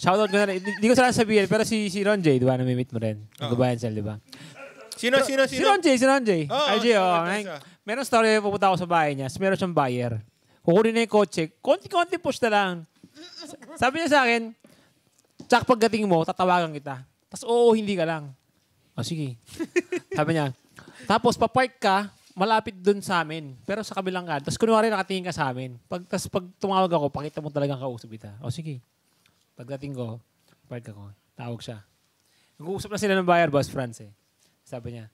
shoutout ko na rin. Hindi ko sana sabihin, pero si Ron J, di ba, namimit mo rin. Nag-buy and sell, di ba? Sino? Si Ron J. RJ, meron story, pupunta ako sa bahay niya. Meron siyang buyer. Kukunin na yung kotse. Konti-konti push na lang. Sabi niya sa akin, tsak pagdating mo, tatawagan kita. Tapos, oo, hindi ka lang. O, sige. Sabi niya, tapos papark ka, malapit dun sa amin. Pero sa kabilang ka. Tapos kunwari nakatingin ka sa amin. Tapos pag tumawag ako, pakita mo talagang kausap kita. O, sige. Pagdating ko, park ako. Tawag siya. Nag-uusap na sila ng buyer, boss Franz eh. Sabi niya,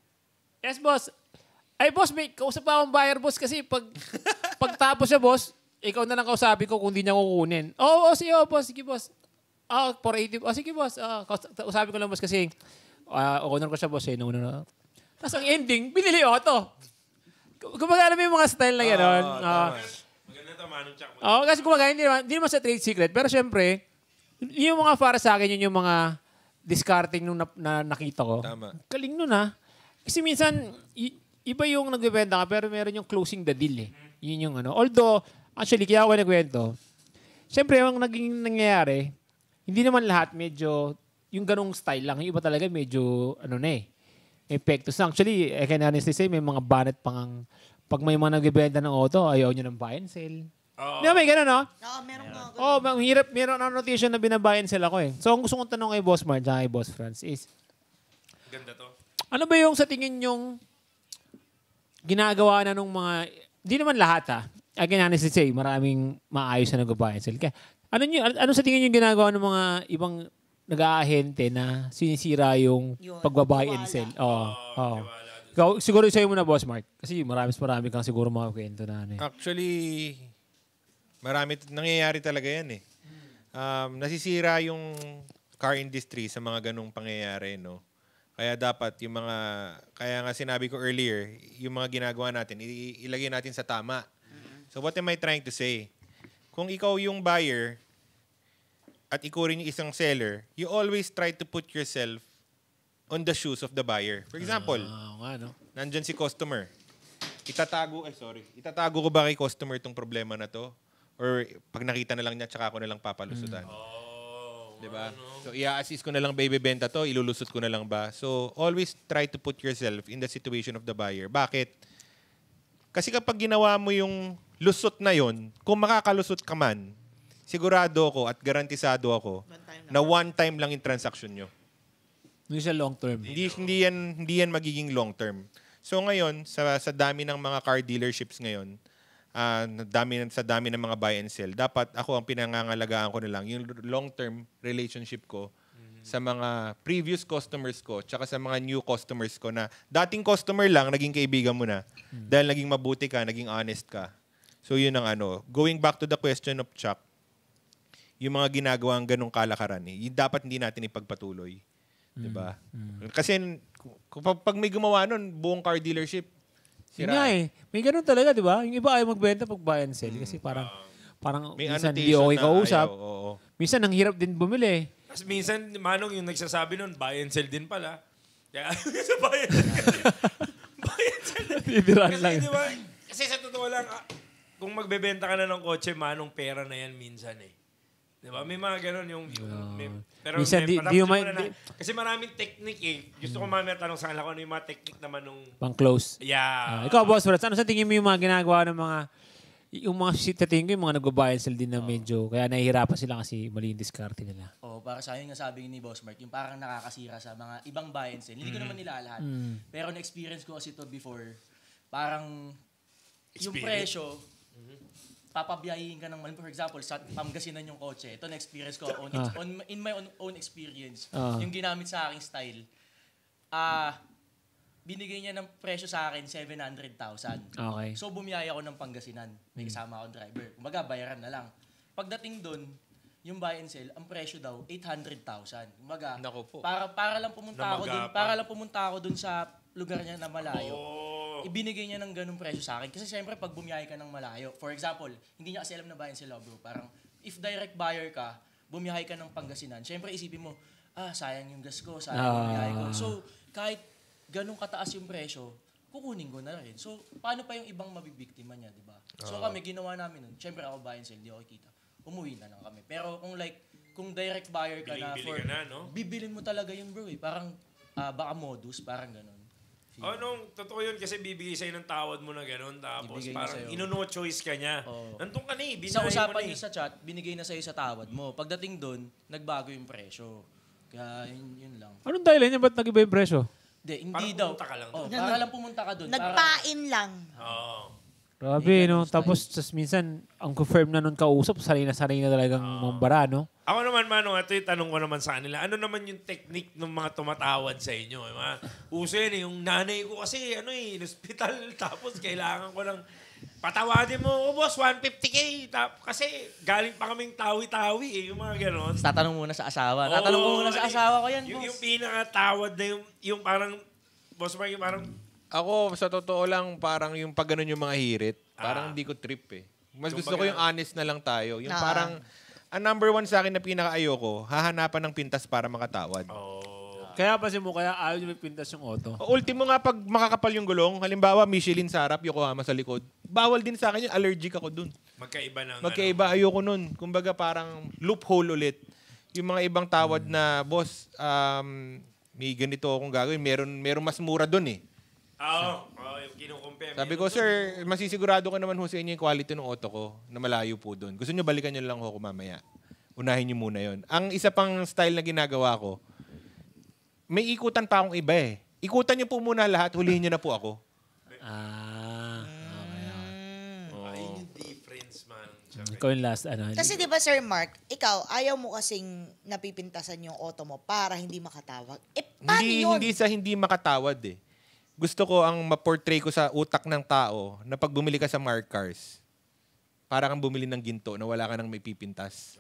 yes, boss. Ay, boss, may kausap pa akong buyer, boss. Kasi pagtapos siya, boss, ikaw na lang kausapin ko kung di niya kukunin. Oo, sige, boss. Sige, boss. 480. Sige, boss. Usapin ko lang, boss, kasi owner ko siya, boss. Nauna. Tapos ang ending, binili auto. Kumbaga, alam mo yung mga style na gano'n. Maganda ito, Manong Chuck. Kasi kumbaga, hindi naman sa trade secret. Pero syempre, yung mga para sa akin, yun yung mga discarding nung nakita ko. Tama. Galing nun Kasi minsan, iba yung nagbebenta ka, pero meron yung closing the deal eh. Yun yung ano. Although, actually, kaya ako nagkwento, syempre, yung naging nangyayari, hindi naman lahat medyo, yung ganong style lang. Yung iba talaga medyo, epektos na. Actually, I can honestly say, may mga banet pang, pag may mga nagbebenta ng auto, ayaw nyo ng buy and sell. Di ba may gano'n, no? Meron nga. Mahirap. Meron ang notation na binabuy and sell ako eh. So, ang gusto kong tanong kay Boss Mark at kay Boss Franz is, Ganda to. ano ba yung sa tingin yung ginagawa na nung mga, hindi naman lahat I can honestly say, maraming maayos na nag-buy and sell. Kaya, ano sa tingin yung ginagawa ng mga ibang nag-aahente na sinisira yung pagbabuy and sell? Siguro sa'yo muna, Boss Mark. Kasi marami kang siguro mga kwento na Actually, nangyayari talaga yan eh. Nasisira yung car industry sa mga ganung pangyayari, no? Kaya dapat kaya nga sinabi ko earlier, yung mga ginagawa natin, ilagay natin sa tama. So what am I trying to say? Kung ikaw yung buyer at ikaw rin yung isang seller, you always try to put yourself on the shoes of the buyer. For example, nandyan si customer. Itatago ko ba kay customer itong problema na to? Or pag nakita na lang niya, tsaka ako na lang papalusutan. Diba? So, i-assist ko na lang ba ibebenta to? Ilulusot ko na lang ba? So, always try to put yourself in the situation of the buyer. Bakit? Kasi kapag ginawa mo yung lusot na yon, kung makakalusot ka man, sigurado ako at garantisado ako na one time lang yung transaction nyo. Hindi siya long term. Hindi yan magiging long term. So ngayon, sa dami ng mga car dealerships ngayon, sa dami ng mga buy and sell, dapat ako ang pinangangalagaan ko na lang yung long-term relationship ko sa mga previous customers ko tsaka sa mga new customers ko na dating customer lang, naging kaibigan mo na dahil naging mabuti ka, naging honest ka. So yun ang Going back to the question of Chuck, yung mga ginagawang ganong kalakaran, dapat hindi natin ipagpatuloy. Diba? Kasi pag may gumawa nun, buong car dealership, sira. May ganun talaga, di ba? Yung iba ayaw magbenta pag buy and sell kasi parang minsan hindi okay kausap. Minsan ang hirap din bumili. Tapos minsan, Manong, yung nagsasabi nun, buy and sell din pala. Kaya sa buy and sell. Buy and sell. Diba? Kasi sa totoo lang, kung magbebenta ka na ng kotse, Manong, pera na yan minsan eh. Diba? May mga ganun yung... pero minsan, kasi maraming technique eh. Gusto ko mamaya tanong sa kanila kung ano yung mga technique naman nung... Pang-close. Yeah. Ikaw, Boss Franz, ano sa tingin mo yung mga ginagawa ng mga... Yung mga tingin ko, yung mga nag-buy and sell din na medyo... Kaya nahihirapan sila kasi mali yung diskarte nila. Para sa akin nga sabi ni Boss Mark, yung parang nakakasira sa mga ibang buy and sell. Hindi ko naman nila lahat. Pero na-experience ko kasi to before, parang yung presyo... papabiyahin ka ng mali. For example, sa Pangasinan yung kotse. Ito na-experience ko in my own experience. Yung ginamit sa aking style. Binigay niya ng presyo sa akin 700,000. Okay. So bumiyaya ako ng Pangasinan. May kasama akong driver. Kumbaga, bayaran na lang. Pagdating doon, yung buy and sell, ang presyo daw 800,000. Kumbaga, para lang pumunta ako doon sa lugar niya na malayo. Ibinigay niya ng ganung presyo sa akin. Kasi siyempre, pag bumiyahe ka ng malayo, for example, hindi niya kasi alam na buy and sell, bro. Parang, if direct buyer ka, bumiyahe ka ng Pangasinan, siyempre isipin mo, sayang yung gas ko, sayang yung bumiyahe ko. So, kahit ganung kataas yung presyo, kukunin ko na rin. So, paano pa yung ibang mabibiktima niya, di ba? So, kami, ginawa namin nun. Siyempre, ako buy and sell, di ako kita. Umuwi na lang kami. Pero kung kung direct buyer ka na Biling-bili ka na, no? bibilin mo talaga yung bro eh. Parang baka modus, parang ganun. Totoo yun kasi bibigay sa'yo ng tawad mo na gano'n. Tapos Ibigay parang sa'yo. no choice ka niya. Nandun ka na eh. Sa Binayad mo usapan na niyo sa chat, binigay na sa'yo sa tawad mo. Pagdating doon, nagbago yung presyo. Kaya yun lang. Anong dahilan niya? Ba't nag-iba yung presyo? Hindi Parang daw. pumunta ka lang Oh, doon. para lang pumunta ka doon. Nagpain lang. Oo. Grabe, no? Tapos minsan, ang confirm na nun kausap, sanay na talagang mambara, no? Ako naman, Manong, ito yung tanong ko naman sa kanila. Ano naman yung technique ng mga tumatawad sa inyo? Uso yan eh. Yung nanay ko kasi, in hospital. Tapos kailangan ko lang, patawadin mo ako, boss, 150K. Kasi galing pa kaming tawi-tawi eh. Yung mga ganon. Tatanong muna sa asawa. Tatanong ko muna sa asawa ko yan, boss. Yung pinakatawad na yung parang, boss Mark, yung parang, Ako, sa totoo lang, parang yung pag ganun yung mga hirit, parang hindi ko trip eh. Mas gusto ko yung honest na lang tayo. Yung parang, ang number one sa akin na pinaka-ayoko, hahanapan ng pintas para makatawad. Kaya pa kaya ayaw niyo may pintas yung auto. Ultimo nga, pag makakapal yung gulong, halimbawa, Michelin sa harap, Yokohama sa likod, bawal din sa akin yung allergic ako dun. Magkaiba, ayoko nun. Kumbaga parang loophole ulit. Yung mga ibang tawad na, boss, may ganito akong gagawin, meron mas mura dun eh. yung kinukumpare. Sabi ko, sir, masisigurado ka naman ho sa inyo yung quality ng auto ko na malayo po doon. Gusto nyo, balikan nyo lang ho ko mamaya. Unahin nyo muna yon. Ang isa pang style na ginagawa ko, may ikutan pa akong iba eh. Ikutan nyo po muna lahat, hulihin nyo na po ako. Ayun yung difference, man. Ikaw yung last, Kasi di ba Sir Mark, ikaw, ayaw mo kasing napipintasan yung auto mo para hindi makatawag. Paano yun? Hindi sa hindi makatawad eh. Gusto ko ang ma-portray ko sa utak ng tao na pag bumili ka sa Mark Cars, para kang bumili ng ginto na wala ka nang may pipintas.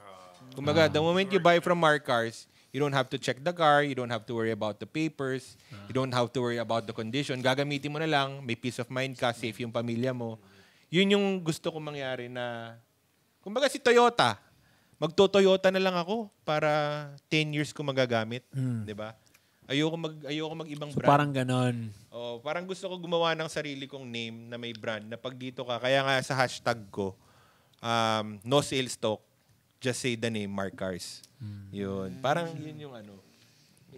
Kumbaga, the moment you buy from Mark Cars, you don't have to check the car, you don't have to worry about the papers, you don't have to worry about the condition. Gagamitin mo na lang, may peace of mind ka, safe yung pamilya mo. Yun yung gusto kong mangyari na, kumbaga si Toyota, magto-Toyota na lang ako para 10 years ko magagamit. Di ba? Ayoko mag-ibang brand. Parang ganon. Parang gusto ko gumawa ng sarili kong name na may brand na pag dito ka, kaya nga sa hashtag ko, no sales talk, just say the name Mark Cars. Yun. Parang yun yung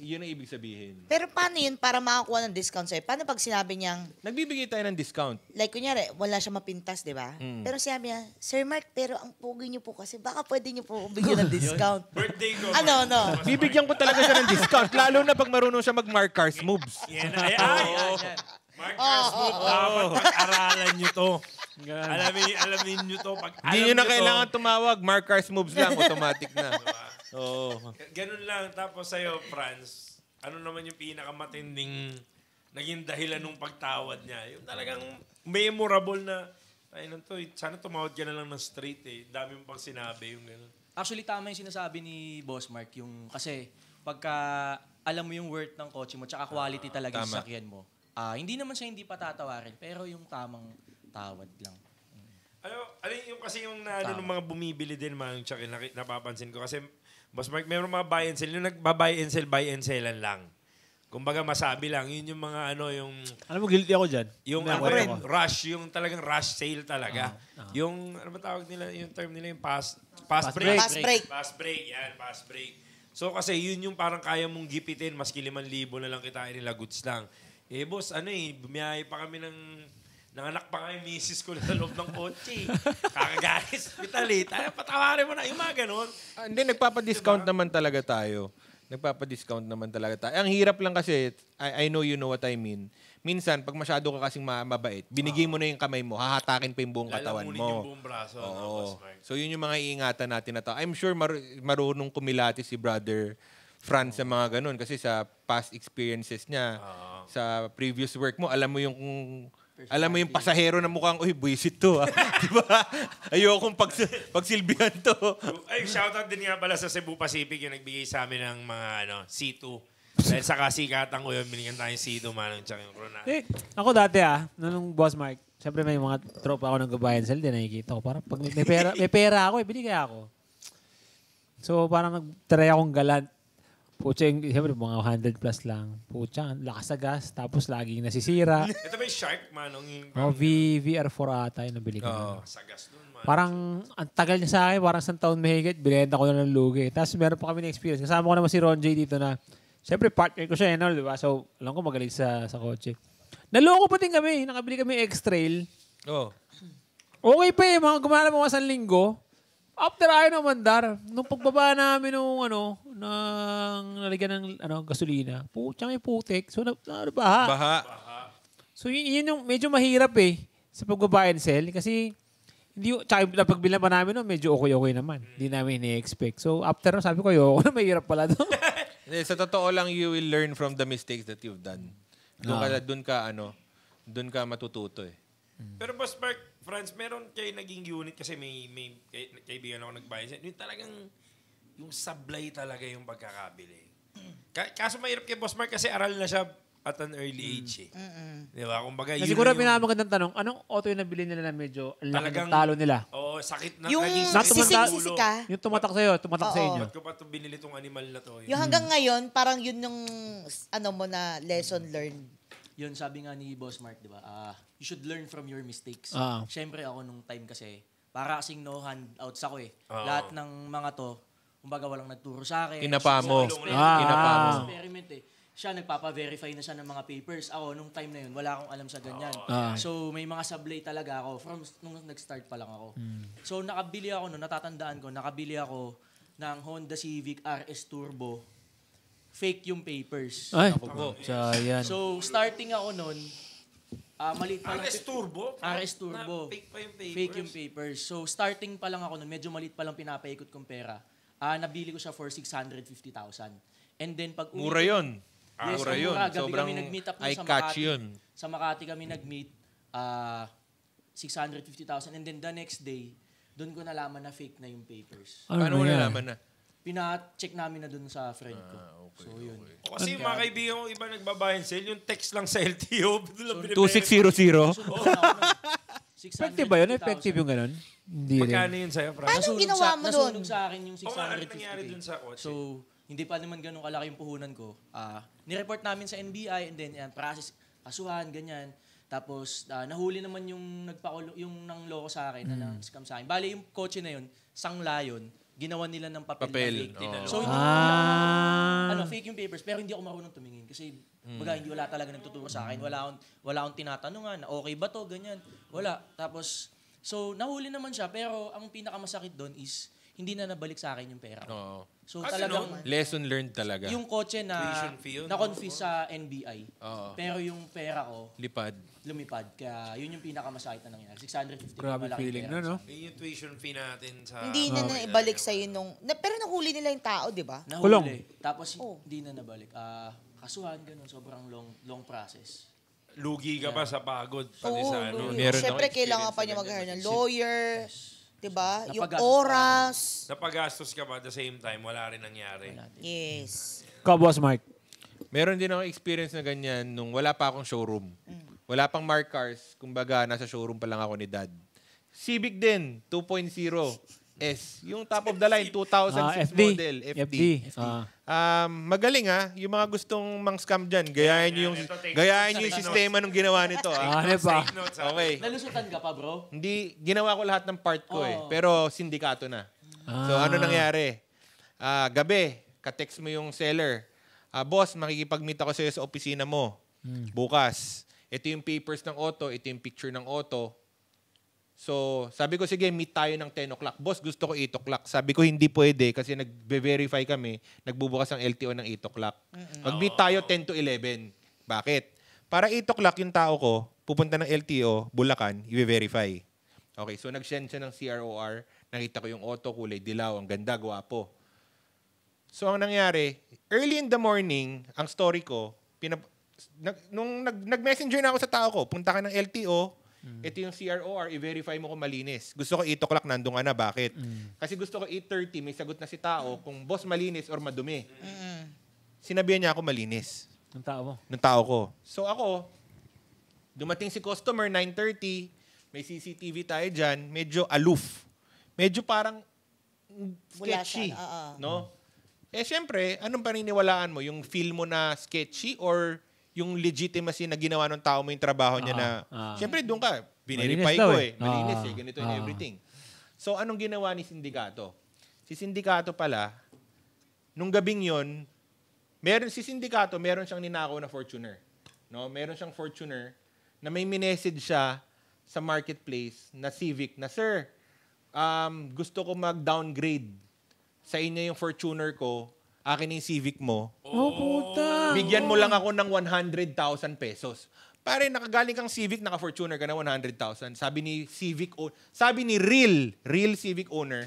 yun ang ibig sabihin. Pero paano yun para makakuha ng discount sa'yo? Paano pag sinabi niyang, Nagbibigay tayo ng discount. like kunyari, wala siya mapintas, di ba? Pero sinabi niya, Sir Mark, pero ang pogi niyo po kasi, baka pwede niyo po bigyan ng discount. Birthday ko. No. Bibigyan ko talaga siya ng discount, lalo na pag marunong siya mag-Mark Cars moves. Yan. Mark Cars mo, dapat pag-aralan nyo to. Alamin nyo to. Hindi nyo na kailangan tumawag, Mark Cars moves lang, automatic na. Ganun lang. Tapos sa'yo, Franz, ano naman yung pinakamatinding naging dahilan ng pagtawad niya? Yung talagang memorable na, sana tumawad ka na lang ng straight eh. Dami mo pang sinabi yung gano'n. Actually, tama yung sinasabi ni Boss Mark. Kasi pagka alam mo yung worth ng kotse mo, tsaka quality talaga yung sasakyan mo, hindi naman siya hindi patatawarin, pero yung tamang tawad lang. Ano yung kasi yung ng mga bumibili din, mga tsaka napapansin ko. Kasi, Boss Mark, mayroong mga buy and sell. Yung nagba-buy and sellan lang. Kumbaga masabi lang, yun yung mga yung... Alam mo, guilty ako dyan. Yung rush, yung talagang rush sale talaga. Yung, ano ba tawag nila, yung term nila, yung fast break. Fast break. So kasi yun yung parang kaya mong gipitin, maski 5,000 na lang kitain nila, goods lang. Boss, bumiyahe pa kami nanganak pa nga yung misis ko sa loob ng kotse. Kakagaling sa hospital eh. Patawarin mo na. Yung mga ganon. Hindi, nagpapadiscount naman talaga tayo. Ang hirap lang kasi, I know you know what I mean. Minsan, pag masyado ka kasing mabait, binigay mo na yung kamay mo, hahatakin pa yung buong katawan mo. Lalamunin yung buong braso. So yun yung mga iingatan natin na to. I'm sure marunong kumilati si Brother Franz sa mga ganun. Kasi sa past experiences niya, sa previous work mo, alam mo yung pasahero na mukhang, buwisit to. Diba? Ayokong pagsilbihan to. Shoutout din nga pala sa Cebu Pacific yung nagbigay sa amin ng mga C2. Dahil sa kasikatan ko yun, binigyan tayong C2 manong tsaka yung Corona. Ako dati nung Boss Mark, siyempre may mga tropa ako ng gabayan sila, din nakikita ko. Parang pag may pera ako, binigay ako. So parang nag-try akong galant. Pucha, siyempre mga 100 plus lang. Pucha, lakas sa gas, tapos laging nasisira. Ito ba yung Shark, manong? VR4 ata yung nabili ko. Sa gas nun, Parang ang tagal niya sa akin, parang 1 taon mahigit, binenta ko na ng lugi. Tapos meron pa kami na experience. Kasama ko naman si Ron J dito na, syempre partner ko siya, di ba? So, alam ko magaling sa kotse. Naloko pa din kami. Nakabili kami X-Trail. Oh. Okay pa eh, mga gumana mga 1 linggo. After ayaw ng mandar, nung pagbaba namin nung nalagyan ng gasolina, putyang putik. So, baha. Baha. So, yun yung medyo mahirap eh sa pagbaba and sell. Kasi, tsaka pagbilan pa namin medyo okay naman. Hindi namin ini-expect. So, after sabi ko, na mahirap pala doon. Sa totoo lang, you will learn from the mistakes that you've done. Doon ka matututo eh. Pero Boss Mark, Franz, meron kayo naging unit kasi may kaibigan ako nagbayad. Yung talagang, yung sablay talaga yung pagkakabili. Kaso mahirap kay Boss Mark kasi aral na siya at an early age eh. Di ba? Kumbaga, yun siguro pinamagandang tanong, anong auto yung nabili nila na medyo talagang talo nila? Oo, sakit na. Yung sisig-sisika. Yung tumatak sa'yo, tumatak sa inyo. Ba't ko pa ito binili tong animal na to? Yung hanggang ngayon, parang yun yung mo na lesson learned. Yun, sabi nga ni Boss Mark, di ba? You should learn from your mistakes. Siyempre ako nung time kasi, para kasing no handouts ako eh. Lahat ng mga to, kumbaga walang nagturo sa akin. Inapa mo. Experiment eh. Siya nagpapa-verify na siya ng mga papers. Ako, nung time na yun, wala akong alam sa ganyan. So, may mga sablay talaga ako from nung nag-start pa lang ako. So, natatandaan ko, nakabili ako ng Honda Civic RS Turbo. Fake yung papers. Ay, yan. So, starting ako nun, maliit pa lang. RS Turbo? RS Turbo. Fake pa yung papers? Fake yung papers. So, starting pa lang ako nun, medyo maliit pa lang pinapaikot kong pera. Nabili ko siya for 650,000. And then, pag mura yun. Yes, mura yun. Gabi Sobrang kami nag-meet up eye-catch yun. Sa Makati kami nag-meet, 650,000. And then the next day, doon ko nalaman na fake na yung papers. Paano mo nalaman na? Pina-check namin na doon sa friend ko. Okay, So, yun. Kasi yung mga kaibigan ko, iba nagbabayan sale, yung text lang sa LTO. 2600? Effective ba yun? Effective yung ganun? Hindi rin. Magkano yun sa'yo, Franz? Paano ginawa mo doon? Nasunog sa akin yung 650. Ano nangyari doon sa kotse? So, hindi pa naman ganun kalaki yung puhunan ko. Nireport namin sa NBI and then process, kasuhan, ganyan. Tapos, nahuli naman yung yung nang loko sa akin, na nang-scam sa akin. Bale, yung kotse na yun, sangla yun, ginawa nila ng papel. Na fake. So, hindi fake yung papers, pero hindi ako marunong tumingin. Kasi, wala talaga nagtuturo sa akin. Wala akong tinatanungan, okay ba to, ganyan. Wala. Tapos, so, nahuli naman siya, pero ang pinakamasakit doon is, hindi na nabalik sa akin yung pera. Oo. So, talagang, lesson learned talaga. yung kotse na na-confuse sa NBI, pero yung pera ko, lumipad. Kaya yun yung pinakamasakit na nangyari. 650. Grabe feeling na, no? Yung tuition fee natin sa... Hindi na ibalik sa'yo nung... pero nahuli nila yung tao, di ba? Nahuli. Kulong. Tapos hindi na nabalik. Kasuhan, ganun. Sobrang long process. Lugi ka pa sa pagod. Pati sa ano. Siyempre, kailangan pa niya mag-hire ng lawyer. Diba? Yung oras. Napagastos ka pa at the same time, wala rin nangyari. Yes. Ikaw, Boss Mark. Meron din ako experience na ganyan nung wala pa akong showroom. Wala pang Mark Cars. Kumbaga, nasa showroom pa lang ako ni Dad. Civic din, 2.0 S. Yung top of the line, 2006 FD. model. FD. Magaling yung mga gustong mang-scam dyan. Gayahin nyo yung sistema nung ginawa nito. Okay. Nalusutan ka pa, bro? Hindi, ginawa ko lahat ng part ko Pero sindikato na. So ano nangyari? Gabi, ka-text mo yung seller. Boss, makikipag-meet ako sa'yo sa opisina mo. Bukas. Ito yung papers ng auto, ito yung picture ng auto. So, sabi ko, sige, meet tayo ng 10 o'clock. Boss, gusto ko 8 o'clock. Sabi ko, hindi pwede kasi nag-verify kami, nagbubukas ang LTO ng 8 o'clock. Mag-meet tayo 10 to 11. Bakit? Para 8 o'clock yung tao ko, pupunta ng LTO, Bulacan, i-verify. Okay, so nag-send siya ng CROR. Nakita ko yung auto, kulay dilaw, ang ganda, gwapo. So, ang nangyari, early in the morning, ang story ko, nung nag-messenger na ako sa tao ko, punta ka ng LTO, ito yung CROR, i-verify mo kung malinis. Gusto ko 8 o'clock, nandun ka na. Bakit? Kasi gusto ko 8:30, may sagot na si tao kung boss malinis or madumi. Sinabihan niya ako malinis. Ng tao mo? Ng tao ko. So ako, dumating si customer, 9:30, may CCTV tayo dyan, medyo aloof. Medyo parang sketchy. No? Siyempre, anong paniniwalaan mo? Yung feel mo na sketchy or yung legitimacy na ginawa ng tao mo yung trabaho niya na, siyempre doon ka, binirify ko malinis ganito and everything. So, anong ginawa ni Sindikato? Si Sindikato pala, nung gabing yon, si Sindikato, meron siyang ninakaw na Fortuner. No? Meron siyang Fortuner na may minessage siya sa marketplace na Civic na, Sir, gusto ko mag-downgrade sa inyo yung Fortuner ko, akin yung Civic mo. Puta. Bigyan mo lang ako ng 100,000 pesos. Pare, nakagaling kang Civic, naka-Fortuner ka na 100,000. Sabi ni real Civic owner,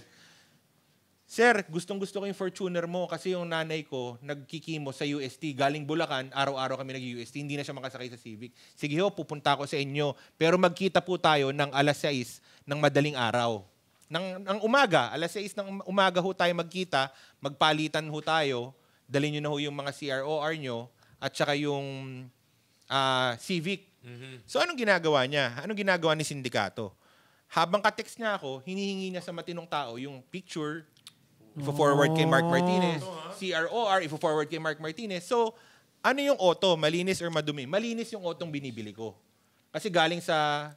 Sir, gustong-gusto ko yung Fortuner mo kasi yung nanay ko nagkikimo sa UST. Galing Bulacan, araw-araw kami nag-UST. Hindi na siya makasakay sa Civic. Sige ho, pupunta ako sa inyo. Pero magkita po tayo ng alas 6 ng madaling araw. Ng umaga, alas 6 ng umaga ho tayo magkita, magpalitan ho tayo, dalhin nyo na ho yung mga CROR nyo at saka yung Civic. So anong ginagawa niya? Anong ginagawa ni Sindikato? Habang ka-text niya ako, hinihingi niya sa matinong tao yung picture, ifo-forward kay Mark Martinez, CROR, ifo-forward kay Mark Martinez. So, ano yung auto? Malinis or madumi? Malinis yung autong binibili ko. Kasi galing sa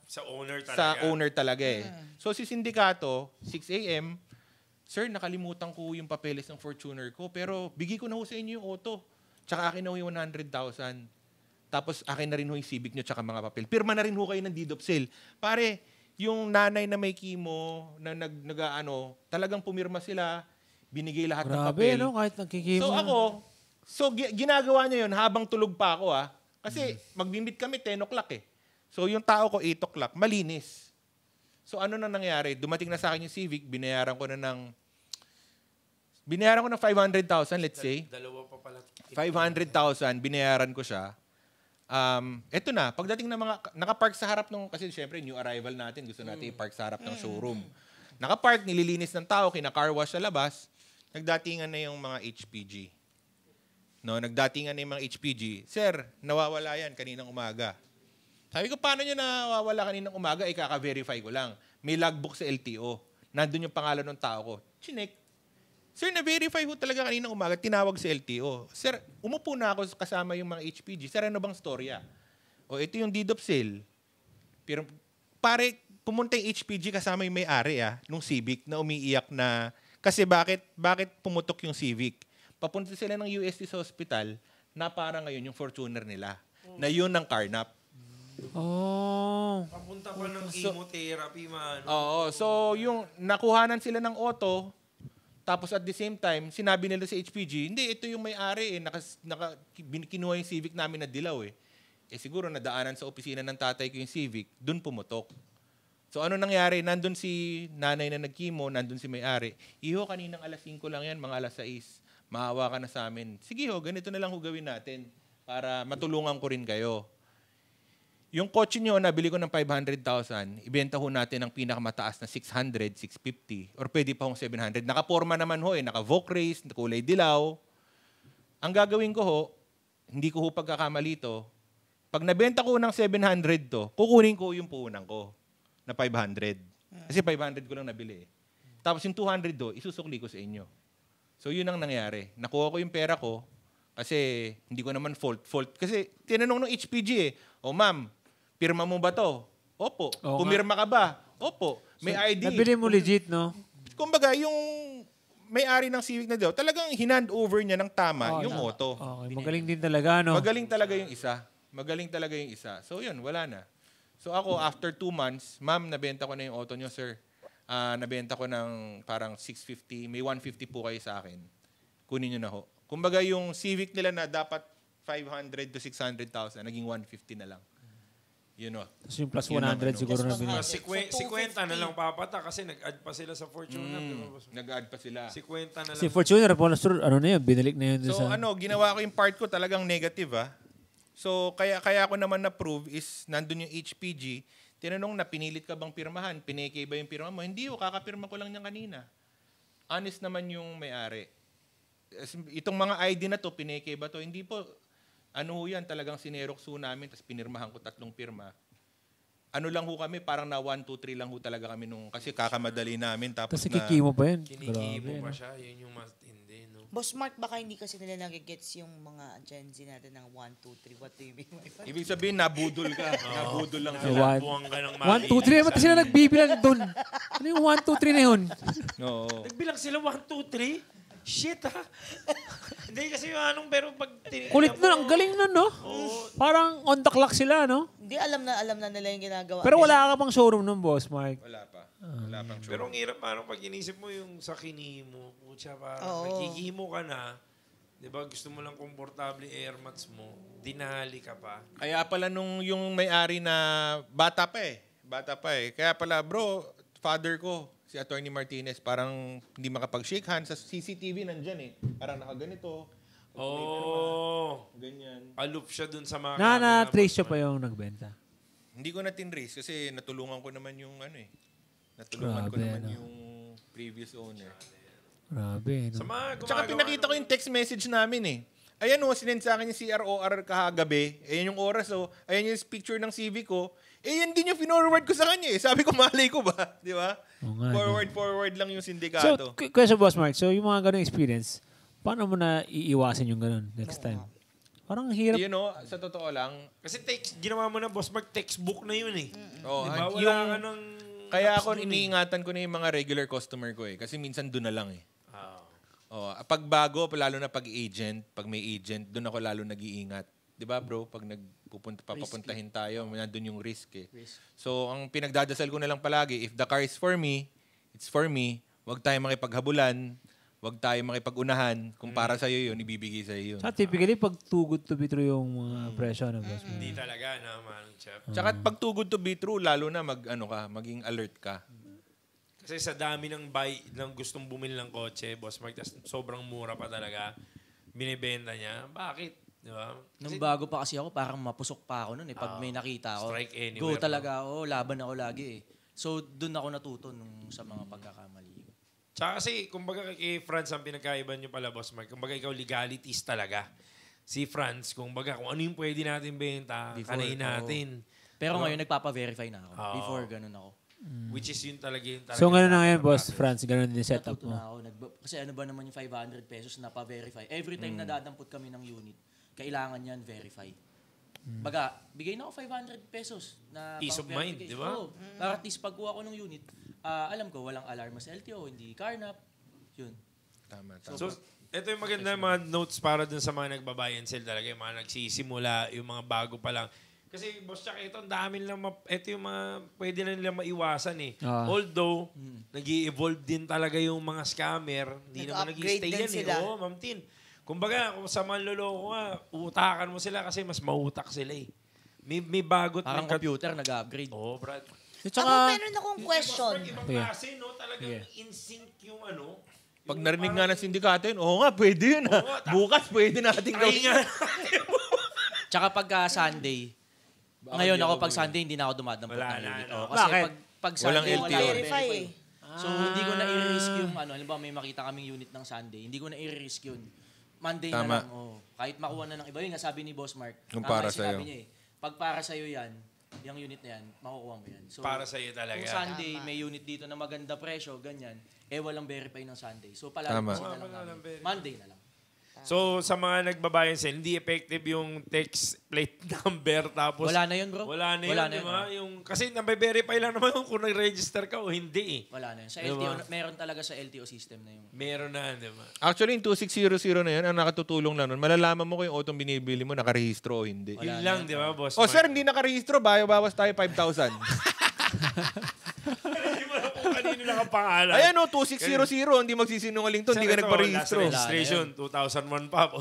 owner talaga eh. So si Sindikato, 6 a.m., Sir, nakalimutan ko yung papeles ng Fortuner ko, pero bigay ko na ho sa inyo yung auto. Tsaka akin na ho yung 100,000. Tapos akin na rin ho yung Civic nyo tsaka mga papel. Pirma na rin ho kayo ng deed of sale. Pare, yung nanay na may chemo, na talagang pumirma sila, binigay lahat ng papel. Grabe, no? Kahit nagkikimo. So ginagawa niya yun habang tulog pa ako Kasi magbimit kami 10 o'clock eh. So yung tao ko 8 o'clock, malinis. So ano na nangyari? Dumating na sa akin yung Civic, binayaran ko ng 500,000, let's say. Dalawa pa pala. 500,000, binayaran ko siya. Eto na, pagdating ng mga, nakapark sa harap ng, kasi syempre new arrival natin, gusto natin i-park sa harap ng showroom. Nakapark, nililinis ng tao, kina-car wash sa labas, nagdatingan na yung mga HPG. No, nagdatingan na yung mga HPG. Sir, nawawala yan kaninang umaga. Sabi ko, paano nyo nawawala kaninang umaga? Kaka-verify ko lang. May logbook sa LTO. Nandun yung pangalan ng tao ko. Chinek. Sir, na-verify ko talaga kaninang umaga. Tinawag sa LTO. Sir, umupo na ako kasama yung mga HPG. Sir, ano bang storya? O, ito yung deed of sale. Pero, pare, pumunta yung HPG kasama yung may-ari nung Civic na umiiyak na, kasi bakit pumutok yung Civic? Papunta sila ng UST sa hospital na parang ngayon yung Fortuner nila. Na yun ang carnap. Papunta pa ng chemotherapy, man. Oo. So, yung nakuhanan sila ng auto, tapos at the same time, sinabi nila sa HPG, hindi, ito yung may-ari kinuha yung Civic namin na dilaw eh. Siguro nadaanan sa opisina ng tatay ko yung Civic, dun pumutok. So ano nangyari? Nandun si nanay na nagkimo, nandun si may-ari. Iho, kaninang alas 5 lang yan, mga alas 6. Maawa ka na sa amin. Sige ho, ganito na lang ho gawin natin para matulungan ko rin kayo. Yung kotse nyo, nabili ko ng 500,000, ibenta ho natin ang pinakamataas na 600, 650, or pwede pa hong 700. Nakaporma naman ho naka-Voc Race, kulay dilaw. Ang gagawin ko ho, hindi ko ho pagkakamali to, pag nabenta ko ng 700 to, kukunin ko yung puhunan ko na 500. Kasi 500 ko lang nabili eh. Tapos yung 200 do, isusukli ko sa inyo. So yun ang nangyari. Nakuha ko yung pera ko, kasi hindi ko naman fault. Kasi tinanong ng HPG eh, o ma'am, pirma mo ba to? Opo. Pumirma ka ba? Opo. May ID. Nabili mo legit, no? Kumbaga, yung may-ari ng Civic na daw, talagang hinand over niya ng tama yung auto. Okay. Magaling din talaga, no? Magaling talaga yung isa. So yun, wala na. So ako, after 2 months, ma'am, nabenta ko na yung auto nyo, sir. Nabenta ko ng parang 650, may 150 po kayo sa akin. Kunin nyo na ho. Kumbaga, yung Civic nila na dapat 500 to 600,000, naging 150 na lang. You know. Tapos yung plus 100 siguro na binili. 50 na lang papata kasi nag-add pa sila sa Fortuner. Nag-add pa sila. 50 na lang. Si Fortuner, ano na yun, binalik na yun. So ginawa ko yung part ko talagang negative So kaya ako naman na-prove is nandun yung HPG. Tinanong na pinilit ka bang pirmahan? Pineke ba yung pirma mo? Hindi kakapirma ko lang niyan kanina. Honest naman yung may-ari. Itong mga ID na to, pineke ba to? Hindi po. Ano ho yan, talagang sinerox ho namin, tapos pinirmahan ko 3 pirma. Ano lang ho kami, parang na 1, 2, 3 lang ho talaga kami nung, kasi kakamadali namin. Tapos kikimo pa yun. Kinikimo pa siya, yun yung matindi, no? Boss Mark, baka hindi kasi nila nagigets yung mga Gen Z natin ng 1, 2, 3. What do you mean? Ibig sabihin, nabudol ka. Nabudol lang sila. One- Buwang ka ng 1, 2, 3. Ba't sila nagbibilang doon? Ano yung 1, 2, 3 na yun? Oo. Nagbilang sila 1, 2, 3? Shit, ha? Hindi kasi yung anong, pero pag tinignan Kulit mo, nun. Ang galing nun, no? Parang on the clock sila, no? Hindi, alam na nila yung ginagawa. Pero wala ka pang showroom nun, Boss Mark. Wala pa. Wala pang show. Pero ang hirap parang pag inisip mo yung sa kinimo, putya parang Oo. nagkikimo ka na, di ba gusto mo lang komportable air mats mo, dinali ka pa. Kaya pala nung yung may-ari na bata pa eh. Kaya pala, bro, father ko, si Attorney Martinez, parang hindi makapag-shake hands. Sa CCTV nandyan eh. Parang nakaganito. Oh, Ganyan. aloof siya dun sa mga Na-trace siya pa yung nagbenta. Hindi ko na tinrace kasi natulungan ko naman yung natulungan ko Grabe, naman ano. yung previous owner. Grabe, Sa no? mga Tsaka pinakita ko yung text message namin eh. Ayan o, sinend sa akin yung CROR kahagabi. Ayan yung oras o. Ayan yung picture ng CV ko. Yan din yung finorward ko sa kanya eh. Sabi ko, malay ko ba? Di ba? Oo nga, Forward lang yung So, sindikato. question, Boss Mark. So, yung mga ganung experience, paano mo na iiwasan yung ganun next time? Parang hirap. You know, sa totoo lang, Kasi ginawa mo na, Boss Mark, textbook na yun eh. oh, Di ba? Wala yung, ka ng... kaya gaps ako dun eh. iniingatan ko na yung mga regular customer ko eh. Kasi minsan doon na lang eh. Ah. Oh, pag bago, lalo na pag agent, pag may agent, doon ako lalo nag-iingat. 'Di ba, bro? Pag papapuntahin tayo, nandun yung risk eh. So, ang pinagdadasal ko na lang palagi, if the car is for me, it's for me. Huwag tayo makipaghabulan, huwag tayo makipag-unahan. Kung para sa iyo 'yun, ibibigay sa iyo 'yun. Sa typically, pag too good to be true yung mga presyo na Boss Mark. Hindi talaga naman, chef. Tsaka pag too good to be true, lalo na maging alert ka. Kasi sa dami ng gustong bumili ng kotse, Boss Mark, tas sobrang mura pa talaga, binibenta niya. Bakit? Di ba? Nung bago pa kasi ako, parang mapusok pa ako nun eh. Pag may nakita ako, strike anywhere, go talaga ako, laban ako lagi eh. So, doon ako natuto sa mga pagkakamali ko. Tsaka kasi, kumbaga kay Franz, ang pinagkaiba niyo pala, Boss Mark, kumbaga ikaw legalities talaga. Si Franz, kumbaga kung ano yung pwede natin benta, kanayin natin. Pero ngayon, nagpapa-verify na ako. Oo. Before, ganun ako. Which is yun talaga yung So, ganun na ngayon, Boss Franz. Ganun din yung setup Natuto mo. na ako. Kasi ano ba naman yung 500 pesos na pa-verify? Every time na dadampot kami ng unit, kailangan yan verify. Baga, bigay na ako 500 pesos na Peace of mind, di ba? Oo. Para at least pagkuha ko ng unit, alam ko, walang alarma sa LTO, hindi carnap. Yun. Tama. So, ito yung maganda mga notes para dun sa mga nagbabuy and sell talaga, yung mga nagsisimula, yung mga bago pa lang. Kasi, boss, tsaka ito, ang dami lang, ito yung mga pwede na nila maiwasan eh. Although, nag-i-evolve din talaga yung mga scammer, hindi naman Nag-upgrade nag-i-stay din yan sila. eh. Oo, Ma'am Tin. Kumbaga, kung sa manloloko nga, utakan mo sila kasi mas mautak sila eh. May bagot. Parang computer, nag-upgrade. Oo, Brad. Ako, meron akong question. Ibang klase, no? Talagang in sync yung ano. Pag narinig nga ng sindikato yun, oo nga, pwede yun. Oo nga, Bukas, pwede nating Try gawin. nga. Tsaka pagka Sunday, ngayon ako pag Sunday, hindi na ako dumadampot Wala ng na, unit. no? Kasi Bakit? pag Walang Sunday, LTO. wala Verify eh. So, hindi ko na i-risk yung halimbawa may makita kaming unit ng Sunday, hindi ko na i-risk yun. Monday Tama. na lang. Oh. Kahit makuha na ng iba, yun nga sabi ni Boss Mark. Kung tama para yung sinabi sa'yo. niya eh. Pag para sa'yo yan, yung unit na yan, makukuha mo yan. So, Para sa'yo talaga. kung Sunday, may unit dito na maganda presyo, ganyan, walang verify ng Sunday. So, palagi Tama. kasi na lang namin. Monday na lang. So, sa mga nagbabayan sale, hindi effective yung text plate number tapos... Wala na yun, bro. Wala na yun, Wala na di yun, ba? Kasi nabe-verify lang naman kung nag-register ka o hindi eh. Wala na yun. Sa Diba? LTO, meron talaga sa LTO system na yung... Meron na, di ba? Actually, yung 2600 na yun, ang nakatutulong lang nun, malalaman mo kung yung autong binibili mo, nakarehistro o hindi. Yun lang, di ba, boss? O sir, hindi nakarehistro, bawas tayo 5,000. Hindi mo na kung kanino lang ang pangalan. Ayan o, 2600, hindi magsisinungaling to, hindi ka nagparehistro. Last registration, 2001 pa po.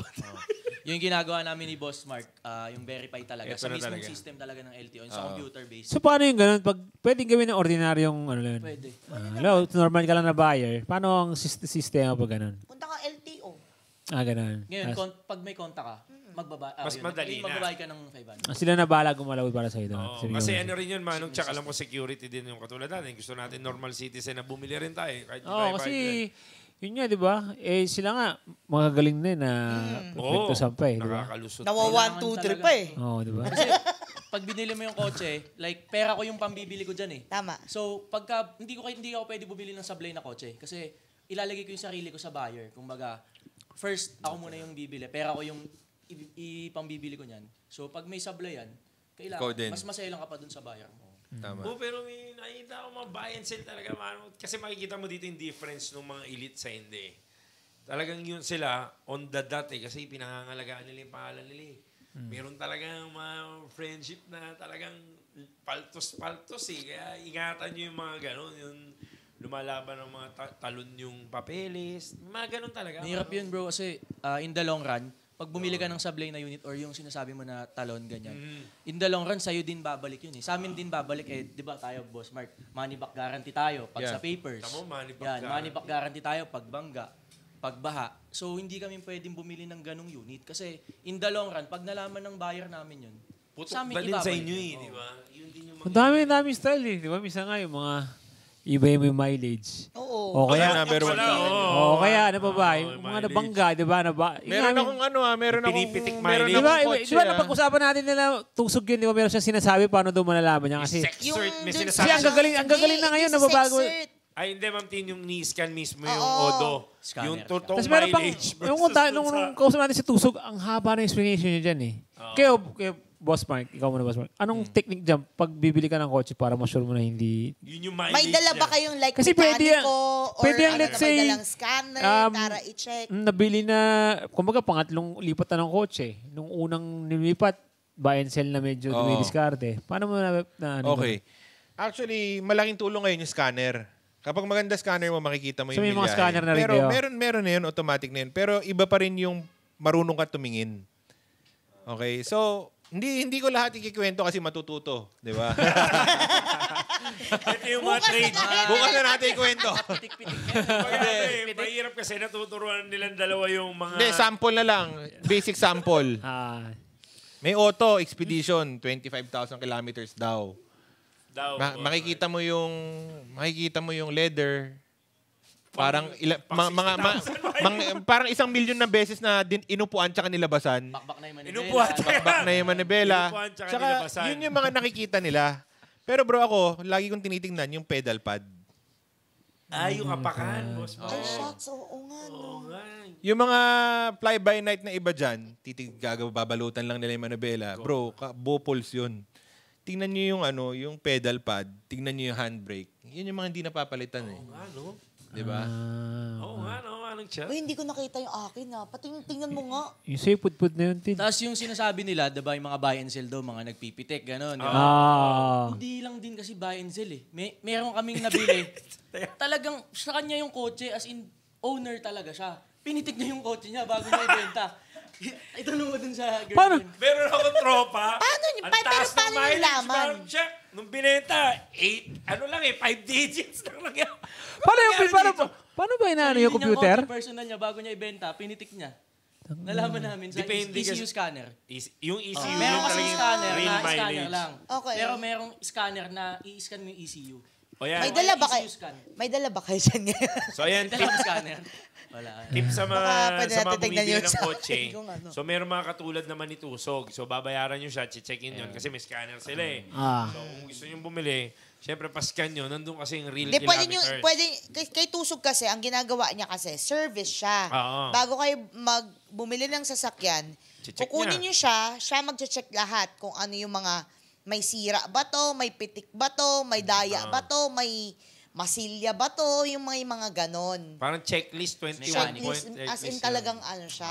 Yung ginagawa namin ni Boss Mark, yung verify talaga. Ito Sa na mismong talaga. system talaga ng LTO, yung sa computer-based. So, paano yung ganun? Pag pwedeng gawin ng ordinaryong, ano yun? Pwede. Hello, normal ka lang na buyer. Paano ang sistema pag ganun? Punta ka LTO. Ganun. Ngayon, pag may konta ka, Mas madali na. magbabayad ka ng 500. Sila na bahala gumalaw para sa ito. Oo, kasi ano rin yun, Manong, tsaka alam ko security din yung katulad natin. Gusto natin normal citizen na bumili rin tayo. Kahit kasi yun nga, di ba? Sila nga, magagaling din na Oo, sampay, di ba? nakakalusot. Nawa 1, 2, 3 pa eh. Oo, di ba? Kasi pag binili mo yung kotse, like pera ko yung pambibili ko dyan eh. Tama. So, pagka hindi ako pwede bumili ng sablay na kotse kasi ilalagay ko yung sarili ko sa buyer. Kumbaga, first, ako muna yung bibili. Pero ako yung ipambibili ko niyan. So, pag may sablayan, kailangan, mas masaya lang ka pa dun sa buyer mo. Tama. Pero may nakita ko mga buy and sell talaga. Kasi makikita mo dito yung difference ng mga elite sa hindi. Talagang yun sila, on the dot kasi pinangangalagaan nila yung pangalan nila eh. Meron talagang mga friendship na talagang paltos eh. Kaya ingatan nyo yung mga gano'n. Yung lumalaban ng mga talon yung papeles. Mga gano'n talaga. Mahirap yun bro kasi in the long run, pag bumili ka ng sablay na unit or yung sinasabi mo na talon, ganyan, in the long run, sa'yo din babalik yun eh. Sa amin din babalik eh, di ba tayo, Boss Mark, money back guarantee tayo pag sa papers. Tamo, money back guarantee tayo pag bangga, pag baha. So, hindi kami pwedeng bumili ng ganong unit kasi in the long run, pag nalaman ng buyer namin yun, sa amin ibabalik sa inyo eh, di ba? Yun din yung Ang dami style eh. Di ba? Misa nga yung mga iba yung mileage. Oo. O kaya, number one. o kaya ano pa ba? Yung mga nabangga, di ba? Meron akong meron akong pinipitik meron mileage. akong Di ba napag-usapan natin nila tusog yun, di ba? Meron siya sinasabi paano daw malalaman niya kasi. may dun sinasabi. Kasi ang gagaling na ngayon, nababago. Ay, hindi, Ma'am Tin, yung ni-scan mismo yung Oo. Odo. Scanner. Yung totoong Tapos meron pang, mileage nung kausap natin si Tusog, ang haba ng explanation niya dyan eh. Kaya Boss Mark, ikaw muna Boss Mark, anong technique dyan pag bibili ka ng kotse para ma-sure mo na hindi... Yun yung mileage May dala ba niya. kayong like Kasi pwede yan- mekaniko or pwede yan, ano, let's may say, dalang scanner para i-check? Nabili na, kumbaga pangatlong lipat na ng kotse. Nung unang nilipat, buy and sell na medyo dumidiskarte. Paano mo na ano? Okay. Actually, malaking tulong ngayon yung scanner. Kapag maganda scanner mo, makikita mo So, yung may mga milyahe. scanner na rin Pero kayo? meron na yun, automatic na yun. Pero iba pa rin yung marunong ka tumingin. Okay? So, hindi ko lahat ikikwento kasi matututo. Di ba? Ito yung mga trade. Bukas na natin ikwento. Pitik-pitik Mahirap kasi natuturuan nilang dalawa yung mga... Hindi, sample na lang. Basic sample. May auto expedition, 25,000 kilometers daw. Makikita mo yung leather. Parang parang 1 million na beses na inupuan tsaka nilabasan. Bakbak na yung manibela. Inupuan Bakbak na yung manibela. Inupuan tsaka Tsaka nilabasan. yun yung mga nakikita nila. Pero bro ako, lagi kong tinitingnan yung pedal pad. Yung apakan, boss. Ay, shots, oo nga. Oo nga. Yung mga fly-by-night na iba dyan, babalutan lang nila yung manibela. Bro, bupols yun. Tingnan nyo yung yung pedal pad, tingnan nyo yung handbrake. Yun yung mga hindi napapalitan eh. Oo nga, no? Diba? Oo nga, no? Anong chat? Uy, hindi ko nakita yung akin ha. Tingnan mo nga. Yung say put na yun, Tin. Tapos yung sinasabi nila, diba yung mga buy and sell daw, mga nagpipitik, gano'n. Hindi lang din kasi buy and sell eh. Meron kaming nabili. Talagang sa kanya yung kotse, as in, owner talaga siya. Pinitik niya yung kotse niya bago niya ibenta. Itanong mo dun sa girlfriend. Meron akong tropa. Paano niyo? Ang taas Paano ng niyo mileage, nalaman? parang check. Nung binenta, 5 digits lang yan. Paano ba inaano yung computer? Kotse personal niya bago niya ibenta, pinitik niya. Nalaman namin sa Depende ECU kasi- scanner. Yung ECU, Meron yung kasi talagang scanner real na scanner mileage. lang. Okay. Pero merong scanner na i-scan mo yung ECU. O yan. May dala ba kayo? ECU scan. May dala ba kayo dyan ngayon? So ayan, Dalawang scanner. Wala. tip sa Baka pwede mga natin tignan bumibili yun ng sa kotse. akin kung ano. So meron mga katulad naman ni Tusog. So babayaran nyo siya, check-in yun kasi may scanner sila eh. So kung gusto nyo bumili, syempre pa-scan nyo, nandun kasi yung real Hindi, kilometers. kay Tusog kasi, ang ginagawa niya kasi, service siya. Oo. Bago kayo bumili ng sasakyan, Check kukunin niya. niyo siya magche-check lahat kung ano yung mga, may sira ba to, may pitik ba to, may daya ba to, may masilya ba to, yung mga ganon. Parang checklist, 21 Checklist, point. as in checklist talagang yun. ano siya.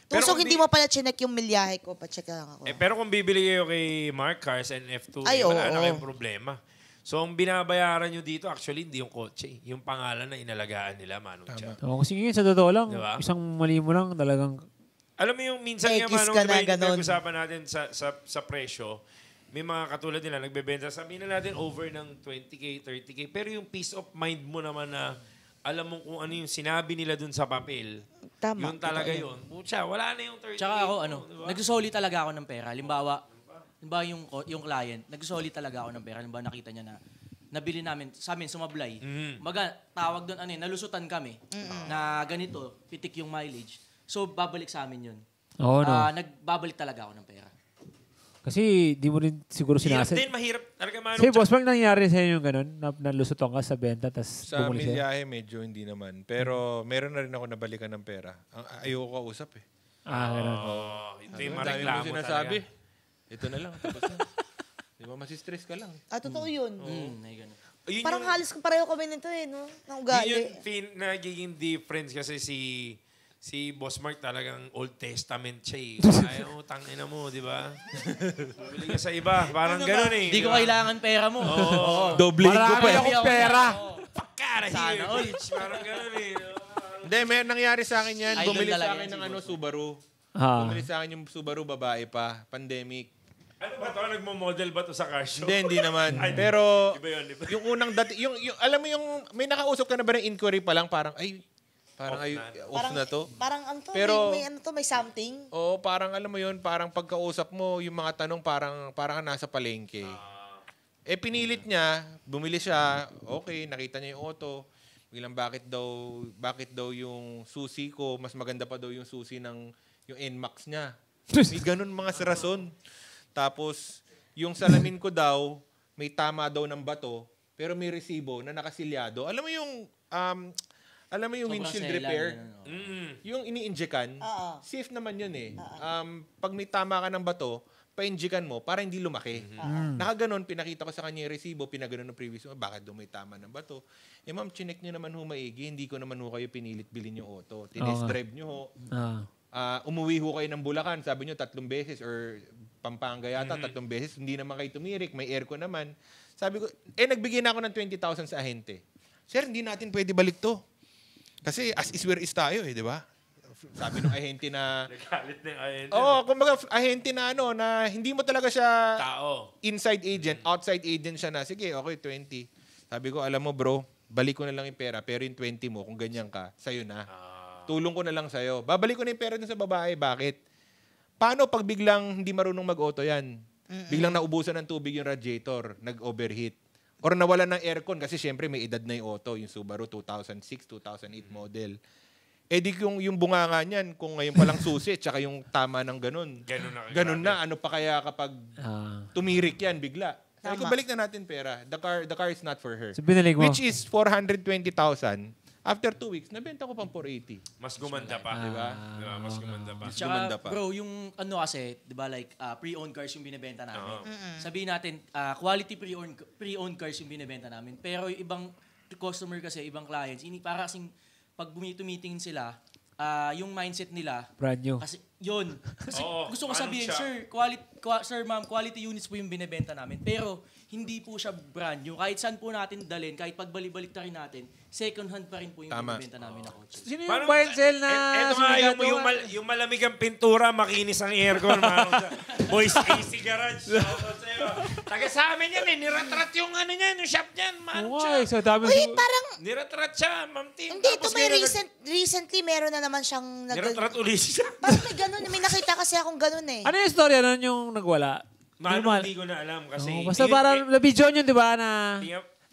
Pero Tusog, kung hindi mo pala chinek yung milyahe ko, pa-check lang ako. Pero kung bibili kayo kay Mark Cars and F2, Ay, wala na oo. kayong problema. So, ang binabayaran nyo dito, actually, hindi yung kotse. Yung pangalan na inalagaan nila, Manong Chat. Kasi ngayon, sa totoo lang, Diba? isang mali mo lang talagang... Alam mo yung minsan nga, Ekis Manong, ka diba na, yung ganon. nag-usapan natin sa presyo, may mga katulad nila, nagbebenta, sabihin na natin over ng 20K, 30K, pero yung peace of mind mo naman na alam mo kung ano yung sinabi nila dun sa papel, Tama. yun talaga yun. Pucha, wala na yung 30K. Tsaka ako, diba? nagsusoli talaga ako ng pera. Halimbawa yung client, nagsusoli talaga ako ng pera. Halimbawa, nakita niya na nabili namin, sa amin, sumablay. Tawag doon, nalusutan kami na ganito, pitik yung mileage. So, babalik sa amin yun. Oo, no. Nagbabalik talaga ako ng pera. Kasi di mo rin siguro Hirap sinasadya. din, mahirap. Talaga Kasi boss, pag nangyari sa'yo yung ganun, nalusutan ka sa benta, tapos Sa bumuli siya. milyahe, medyo hindi naman. Pero meron na rin ako nabalikan ng pera. Ayoko kausap eh. Ganun. Ito yung Ang dami mo mareklamo sinasabi. talaga. Ito na lang, tapos na. Di ba, masistress ka lang. Totoo yun. May ganun. Yun Parang yung- halos pareho kami nito no? Ng Yun ugali. yung nagiging difference kasi si Boss Mark talagang Old Testament siya eh. Ayaw, tangina mo, di ba? Bumili ka sa iba. Parang ganun eh. Hindi ko kailangan pera mo. Doble ko pa eh. akong pera. Pakara Sana here, all. bitch. Parang ganun eh. Hindi, may nangyari sa akin yan. Idol Bumili talaga sa akin yan ng si Boss. Subaru. Bumili sa akin yung Subaru babae pa. Pandemic. Ano ba ito? Nagmo-model ba ito sa car show? Hindi naman. Pero Iba yun, di ba? yung unang dati, alam mo yung, may nakausap ka na ba ng inquiry pa lang, parang off na to. Parang ano to, Pero- may ano to, may something. Oo, parang alam mo yun, parang pagkausap mo, yung mga tanong parang nasa palengke. Pinilit niya, bumili siya, okay, nakita niya yung auto. Bilang bakit daw yung susi ko, mas maganda pa daw yung susi ng yung NMAX niya. May ganun mga rason. Tapos, yung salamin ko daw, may tama daw ng bato, pero may resibo na nakasilyado. Alam mo yung Sobrang windshield selan, repair? Mm. Yung ini-injekan, Oo. safe naman yun eh. Pag may tama ka ng bato, pa-injekan mo para hindi lumaki. Nakaganon, pinakita ko sa kanya yung resibo, pinaganon ng previous mo, bakit daw may tama ng bato? Ma'am, chinek nyo naman ho maigi, hindi ko naman ho kayo pinilit bilhin yung auto. Tinest drive nyo ho. Umuwi ho kayo ng Bulacan, sabi nyo 3 beses or Pampanga yata, 3 beses, hindi naman kayo tumirik, may aircon naman. Sabi ko, nagbigay na ako ng 20,000 sa ahente. Sir, hindi natin pwede balik to. Kasi as is where is tayo eh, di ba? Sabi ng ahente na... Nagalit na yung ayun. kumbaga ahente na na hindi mo talaga siya Tao. inside agent, outside agent siya na, sige, okay, 20. Sabi ko, alam mo bro, balik ko na lang yung pera, pero yung 20 mo, kung ganyan ka, sa'yo na. Tulong ko na lang sa'yo. Babalik ko na yung pera dun sa babae. Bakit? Paano pag biglang hindi marunong mag-auto yan? Biglang naubusan ng tubig yung radiator, nag-overheat. Or nawalan ng aircon kasi syempre may edad na yung auto, yung Subaru 2006, 2008 model. Di yung bunganga niyan, kung ngayon palang susi, tsaka yung tama ng ganun. Ganun na. Ano pa kaya kapag tumirik yan bigla? Sabi ko, balik na natin pera. The car is not for her. So, binalik mo. Which is 420,000. After 2 weeks, nabenta ko pang 480. Mas gumanda pa. Diba? Diba? Mas gumanda pa. Gumanda pa. Bro, yung ano kasi, di ba like pre-owned cars yung binibenta namin. Sabihin natin, quality pre-owned cars yung binibenta namin. Pero yung ibang customer kasi, ibang clients, para kasing pag tumitingin sila, yung mindset nila, Brand new. kasi yun. Kasi Oo, gusto ko ano sabihin, siya? sir ma'am, quality units po yung binibenta namin. Pero hindi po siya brand new. Kahit saan po natin dalhin, kahit pagbalik-balik ta rin natin, second hand pa rin po yung Tama. binibenta namin na kotse. Sino yung Parang- buy and sell na Eto nga, sumigado? yung malamig ang pintura, makinis ang aircon. Boys AC Garage. Shoutout sa'yo. Taga sa amin yan eh. Niratrat yung ano niyan, yung shop niyan. Why? So dami Uy, parang, Niratrat siya, Ma'am Tim. hindi, ito Tapos may ngayon, recently meron na naman siyang Niratrat ulit siya. Parang may ganun, may nakita kasi akong ganun eh. Ano yung storya nun yung nagwala? Hindi ko na alam kasi... Basta parang nabidyo yun, di ba, na...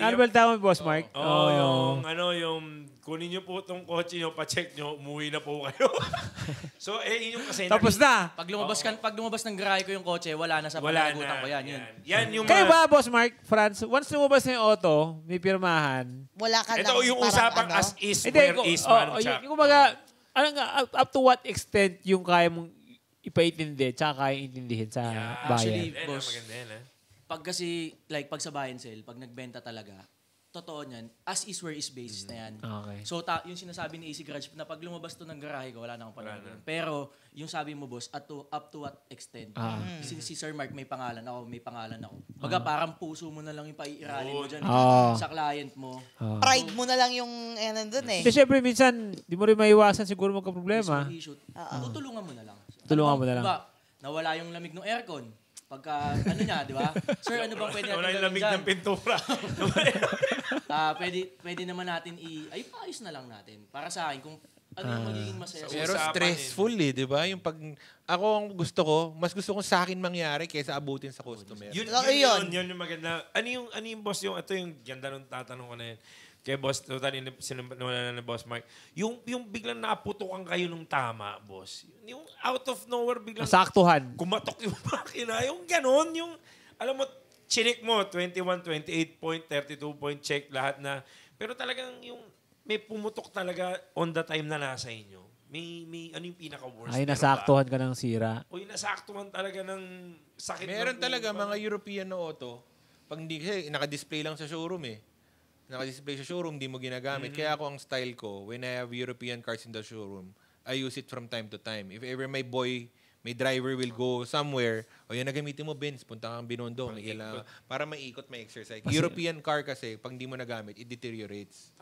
Ano ba tawag mo, Boss Mark? yung kunin niyo po itong kotse niyo, pa-check niyo, umuwi na po kayo. So, yun yung kasi... Tapos na. Pag lumabas ng garahe ko yung kotse, wala na sa Wala panagutan na. ko yan. Yun. Yan yung Kayo ba, Boss Mark, Franz, once lumabas na yung auto, may pirmahan. Wala ka Ito lang yung parang usapang ano. as is, where is, man, Chuck. yung kumbaga, up to what extent yung kaya mong ipaintindi tsaka kaya intindihin sa Actually, buyer? boss, Maganda yan, pag kasi, like, pag sa buy and sell, pag nagbenta talaga, totoo niyan, as is where is basis na yan. Okay. So, yung sinasabi ni AC Garage, na pag lumabas to ng garahe ko, wala na akong pangalan. Pero, yung sabi mo, boss, up to what extent? Si Sir Mark may pangalan ako, may pangalan ako. Baga, parang puso mo na lang yung paiiralin mo dyan sa client mo. Pride mo na lang yung nandun eh. Kasi syempre, minsan, di mo rin maiwasan siguro magka-problema. Issue. Tutulungan mo na lang. Tulungan mo na lang. Diba, nawala yung lamig ng aircon. Pagka, ano niya, di ba? Sir, ano bang pwede natin Wala yung gawin lamig dyan? ng pintura. Pwede naman natin paayos na lang natin. Para sa akin, kung ano yung magiging masaya. Pero Usapan stressful di ba? Yung pag, ako ang gusto ko, mas gusto kong sa akin mangyari kaysa abutin sa customer. Yun Yun. yung maganda. Ano yung boss yung, ito yung ganda nung tatanong ko na yun. kay Boss, sinunod na Boss Mark, yung biglang naputukan kayo nung tama, Boss. Yung out of nowhere, biglang Saktuhan. kumatok yung makina. Yung ganon, yung, alam mo, chinik mo, 21, 28 point, 32 point check, lahat na. Pero talagang yung may pumutok talaga on the time na nasa inyo. May ano yung pinaka-worst? Ay, nasaktuhan ka ng sira. O yung nasaktuhan talaga ng sakit. Meron talaga mga European na auto, pag hindi, kasi naka-display lang sa showroom eh. Naka-display sa showroom, hindi mo ginagamit. Kaya ako ang style ko, when I have European cars in the showroom, I use it from time to time. If ever my driver will go somewhere, o yan nagamitin mo, Benz, punta kang Binondo. Para maikot, may exercise. European car kasi, pag hindi mo nagamit, it deteriorates.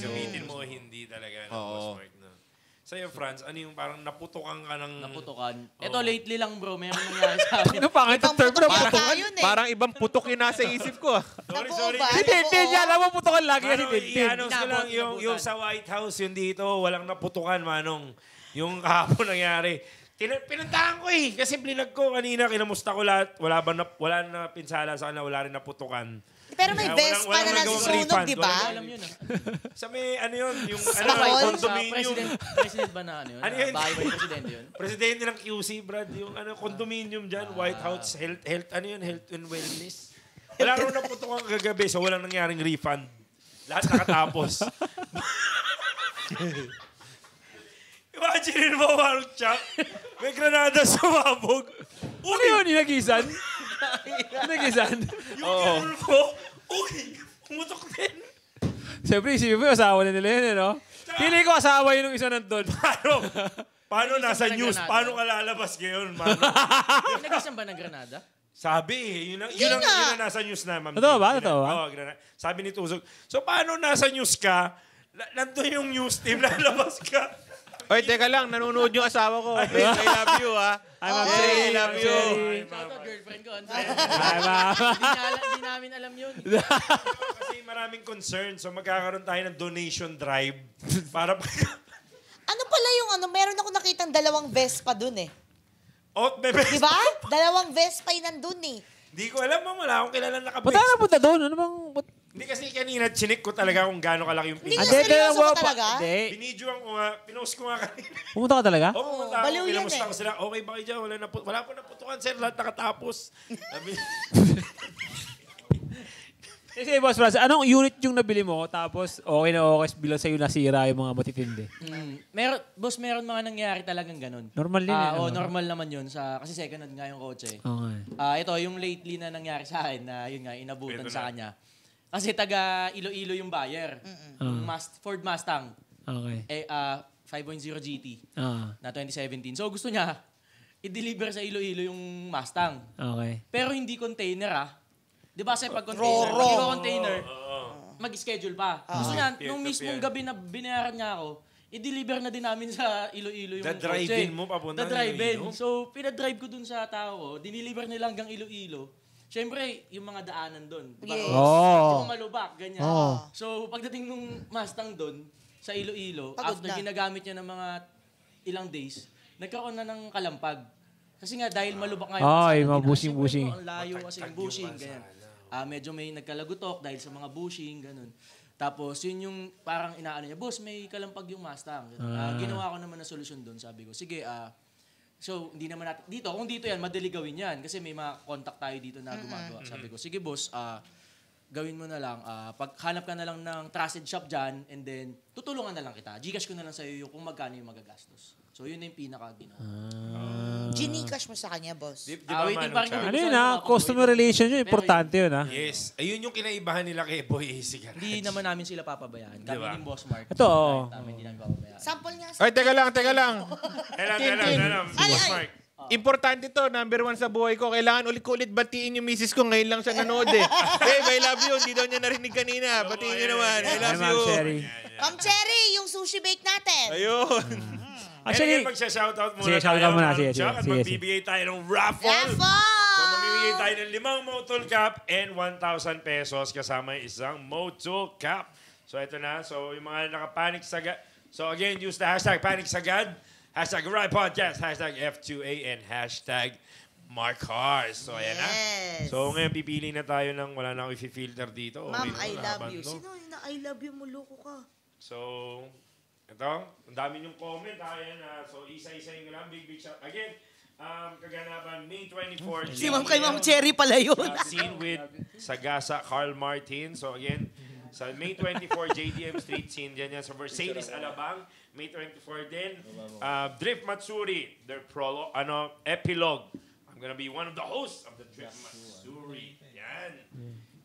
Gamitin mo, hindi talaga. Boss Mark, no? Sa'yo, Franz, ano yung parang naputukan ka ng... Naputukan. Ito, lately lang, bro. Meron nangyari sa akin. Ano pa nga itong term na putukan? Parang ibang putok yung nasa isip ko. Sorry. Hindi, alam mo putukan lagi kasi Manong, Tintin. i-announce ko lang yung sa White House, yung dito, walang naputukan, Manong. Yung kahapon nangyari. Pinuntahan ko eh. Kasi blinag ko kanina, kinamusta ko lahat. Wala na pinsala sa kanila, wala rin naputukan. Pero may Vespa na nasusunog, di ba? Alam yun, Sa may, ano yun, yung condominium. condominium. President ba na ano yun? Ano yun? Bahay ba yung presidente yun? Presidente ng QC, Brad. Yung condominium dyan, White House, health and wellness. Wala rin naputukan kagabi, so walang nangyaring refund. Lahat nakatapos. Imagine mo, parang Chuck, may granada sumabog. Ano yun, inagisan? Inagisan? Yung ganun ko, uy, pumutok din. Siyempre, isipin mo, asawa na nila yun, no? Pili ko asawa yun ng isa nandun. Paano nasa news? Paano ka lalabas ngayon, Mano? Nag-isang ba ng Granada? Sabi, yun ang nasa news na, Ma'am. Totoo ba? Totoo ba? Oo, sabi ni Tuzog. So, paano nasa news ka, nandun yung news team, lalabas ka? Oy, teka lang, nanonood yung asawa ko. Ben, I love you, ha? Ay, Ma'am I Sherry. love you. Shoutout girlfriend ko. Ay, ma'am. Hindi namin alam yun. Kasi maraming concern. So, magkakaroon tayo ng donation drive para Ano pala yung meron ako nakitang dalawang Vespa dun eh. bebe. Di ba? Dalawang Vespa yung nandun eh. Hindi ko alam, wala akong kilala Ba't nakabase. na punta doon? Ano bang... Hindi kasi kanina, chinik ko talaga kung gaano kalaki yung Hindi pin. nga seryoso ka talaga? Hindi. Binidyoan ko nga, pinost ko nga kanina. Pumunta ka talaga? Oo, pumunta ako, baliw yan kinamusta eh. ko sila. Okay ba kayo dyan? Wala po naputukan, sir. Lahat nakatapos. Sabi, Kasi, Boss Franz, anong unit yung nabili mo? Tapos, okay na okay, bilang sa'yo nasira yung mga matitindi. Meron mga nangyari talagang ganun. Normal din eh. Oo, normal naman yun. Kasi second hand nga yung kotse. Okay. Ito, yung lately na nangyari sa akin na yun nga, inabutan sa kanya. Kasi taga Iloilo yung buyer. Yung Ford Mustang. Okay. 5.0 GT Ah. na 2017. So gusto niya, i-deliver sa Iloilo yung Mustang. Okay. Pero hindi container Di ba kasi pag container, mag-schedule pa. Gusto niya, nung mismong gabi na binayaran niya ako, i-deliver na din namin sa Iloilo yung kotse. Da-drive-in mo papunta ng Da-drive-in. Iloilo? So, pinadrive ko dun sa tao ko, diniliver nila hanggang Iloilo. Siyempre, yung mga daanan dun. Yes. Oh. Yung malubak, ganyan. Oh. So, pagdating nung Mustang dun, sa Iloilo, Pagod after na. ginagamit niya ng mga ilang days, nagkaroon na ng kalampag. Kasi nga, dahil malubak nga yung Ay, kasama mga nila, bushing-bushing. siyempre, ang layo kasi yung bushing, ganyan. Medyo may nagkalagutok dahil sa mga bushing, ganun. Tapos, yun yung parang inaano niya, boss, may kalampag yung Mustang. Ginawa ko naman na solusyon doon. Sabi ko, sige, so, hindi naman natin, kung dito yan, madali gawin yan. Kasi may mga contact tayo dito na gumagawa. Sabi ko, sige boss, gawin mo na lang, paghanap ka na lang ng trusted shop dyan, and then, tutulungan na lang kita. Gcash ko na lang sa'yo kung magkano yung magagastos. So, yun na yung pinaka-ginawa. Gcash mo sa kanya, boss. Di ba, waiting Manong pa rin Chuck? kami. Ano yun customer relation yun, importante yun Yes. Ayun yung kinaibahan nila kay Boy AC Garage. Hindi naman namin sila papabayaan. Kami Diba? ni Boss Mark. Ito, oo. Namin hindi namin papabayaan. Sample nga. Oy, teka lang. Kailan, Boss Mark. Importante to, number 1 sa buhay ko. Kailangan ulit-ulit batiin yung misis ko. Ngayon lang siya nanood eh. Babe, I love you. Hindi daw niya narinig kanina. Batiin niyo naman. I Ay, love Ma'am you. Sherry. Ma'am Cherry, yung sushi bake natin. Ayun. Actually, magsha-shoutout muna sige, shoutout tayo, muna. Manong Sige. Chuck, at magbibigay tayo ng raffle. Raffle! So, mamimigay tayo ng 5 Motul Cap and 1,000 pesos kasama yung isang Motul Cap. So, ito na. So, yung mga nakapanik sagad. So, again, use the hashtag Panic Sagad, hashtag Ride Podcast, hashtag F2A, and hashtag Mark Cars. So, ayan na. Yes. So, ngayon pipili na tayo ng wala na ako i-filter dito. Ma'am, Okay, I love you. no? Sino yung na I love you mo? Loko ka. So, ito, ang dami yung comment. Ayan, so, isa-isa yung lang. Big shout. Again, kaganapan, May 24. Si Ma'am kay Ma'am Cherry pala yun. Scene with Sagasa, Carl Martin. So, again, sa May 24, JDM Street Scene. Yan yan. Sa Versailles, Alabang. May 24 din. Drift Matsuri. Their epilogue. I'm gonna be one of the hosts of the Drift Matsuri. Yan.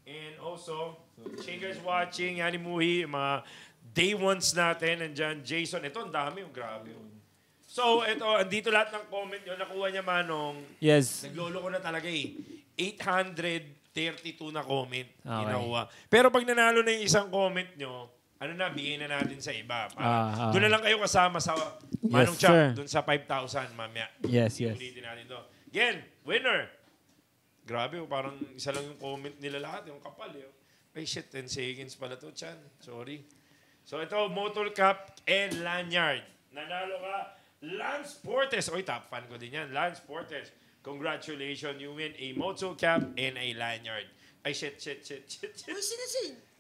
And also, Chingers watching, Yani Muhi, mga day ones natin, nandyan, Jason. Ito, ang dami, grabe. So, ito, andito lahat ng comment nyo. Nakuha niya, Manong. Yes. Naglolo ko na talaga 832 na comment. Okay. Ginawa. Pero pag nanalo na yung isang comment nyo, ano na, bigay na natin sa iba. Doon na lang kayo kasama sa Manong Yes, Chap. sir. Doon sa 5,000, mamaya. Yes. Ulitin natin to. Again, winner. Grabe, parang isa lang yung comment nila lahat. Yung kapal, Ay, shit, 10 seconds pala to, Chan. Sorry. So, ito, Motul Cup and Lanyard. Nanalo ka, Lance Portes. Oy, top fan ko din yan. Lance Portes. Congratulations, you win a Motul Cup and a Lanyard. Ay, shit. Uy,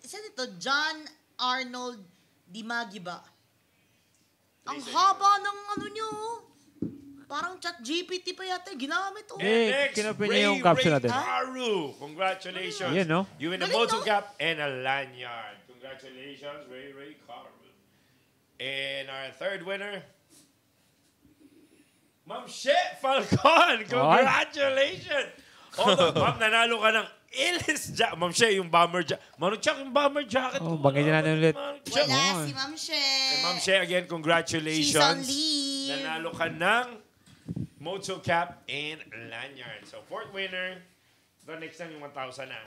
sino ito? John Arnold Dimagi ba? Ang haba ng ano nyo. Parang chat GPT pa yata ginamit. Kinopin niya yung caption natin. Haru. Congratulations. Yan, no? You win a Galing, Motul no? Cup and a Lanyard. Congratulations, Ray Caru. And our third winner, Ma'am She Falcon. Congratulations. Ma'am, nanalo ka ng Illis jacket. Ma'am She, yung bomber jacket. Manong Chuck, yung bomber jacket. Bagay niya natin ulit. Wala si Ma'am She. Ma'am She, again, congratulations. She's on leave. Nanalo ka ng Motul Cap and Lanyard. So, fourth winner. The next time yung 1,000 na.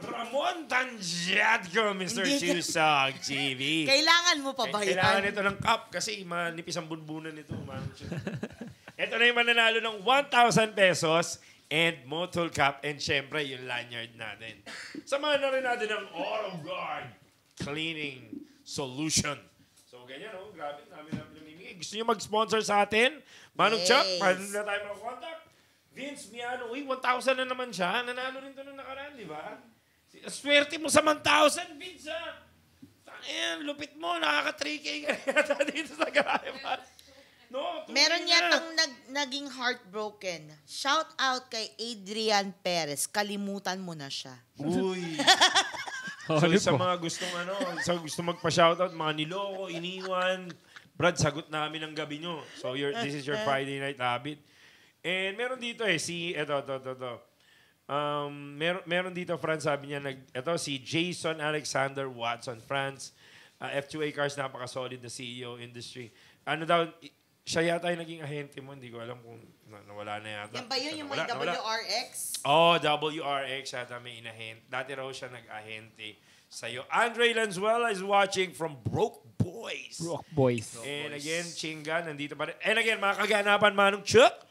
Ramon Tanjadco, Mr. Chusog TV. Kailangan mo pa ba yan? Kailangan ito ng cup kasi manipis ang bunbunan nito. Ito na yung mananalo ng 1,000 pesos and Motul Cup and syempre yung lanyard natin. Samahan na rin natin ang AutoGuard Cleaning Solution. So ganyan, grabe, namin namimigay. Gusto nyo mag-sponsor sa atin? Manong Chuck, paano na tayo mag-contact? Vince Miano, 1,000 na naman siya. Nanalo rin ito nung nakaraan, di ba? Swerte mo sa 1,000, Vince, ha? Ayan, lupit mo, nakaka-3K ka yata dito sa Garayman. No, meron yatang naging heartbroken. Shout out kay Adrian Perez. Kalimutan mo na siya. Uy. So, sa mga gusto magpa-shoutout, mga niloko, iniwan, Brad, sagot namin ang gabi nyo. So, this is your Friday night habit. And meron dito meron dito, Franz, sabi niya, si Jason Alexander Watson, France, F2A Cars, napaka-solid na CEO industry. Ano daw, siya yata yung naging ahente mo, hindi ko alam kung nawala na yata. Yan ba yun, yung may WRX? WRX, yata may inahente. Dati raw siya nag-ahente sa'yo. Andre Lanzuela is watching from Broke Boys. And again, Chinga, nandito pa rin. And again, mga kaganapan, Manong Chuck,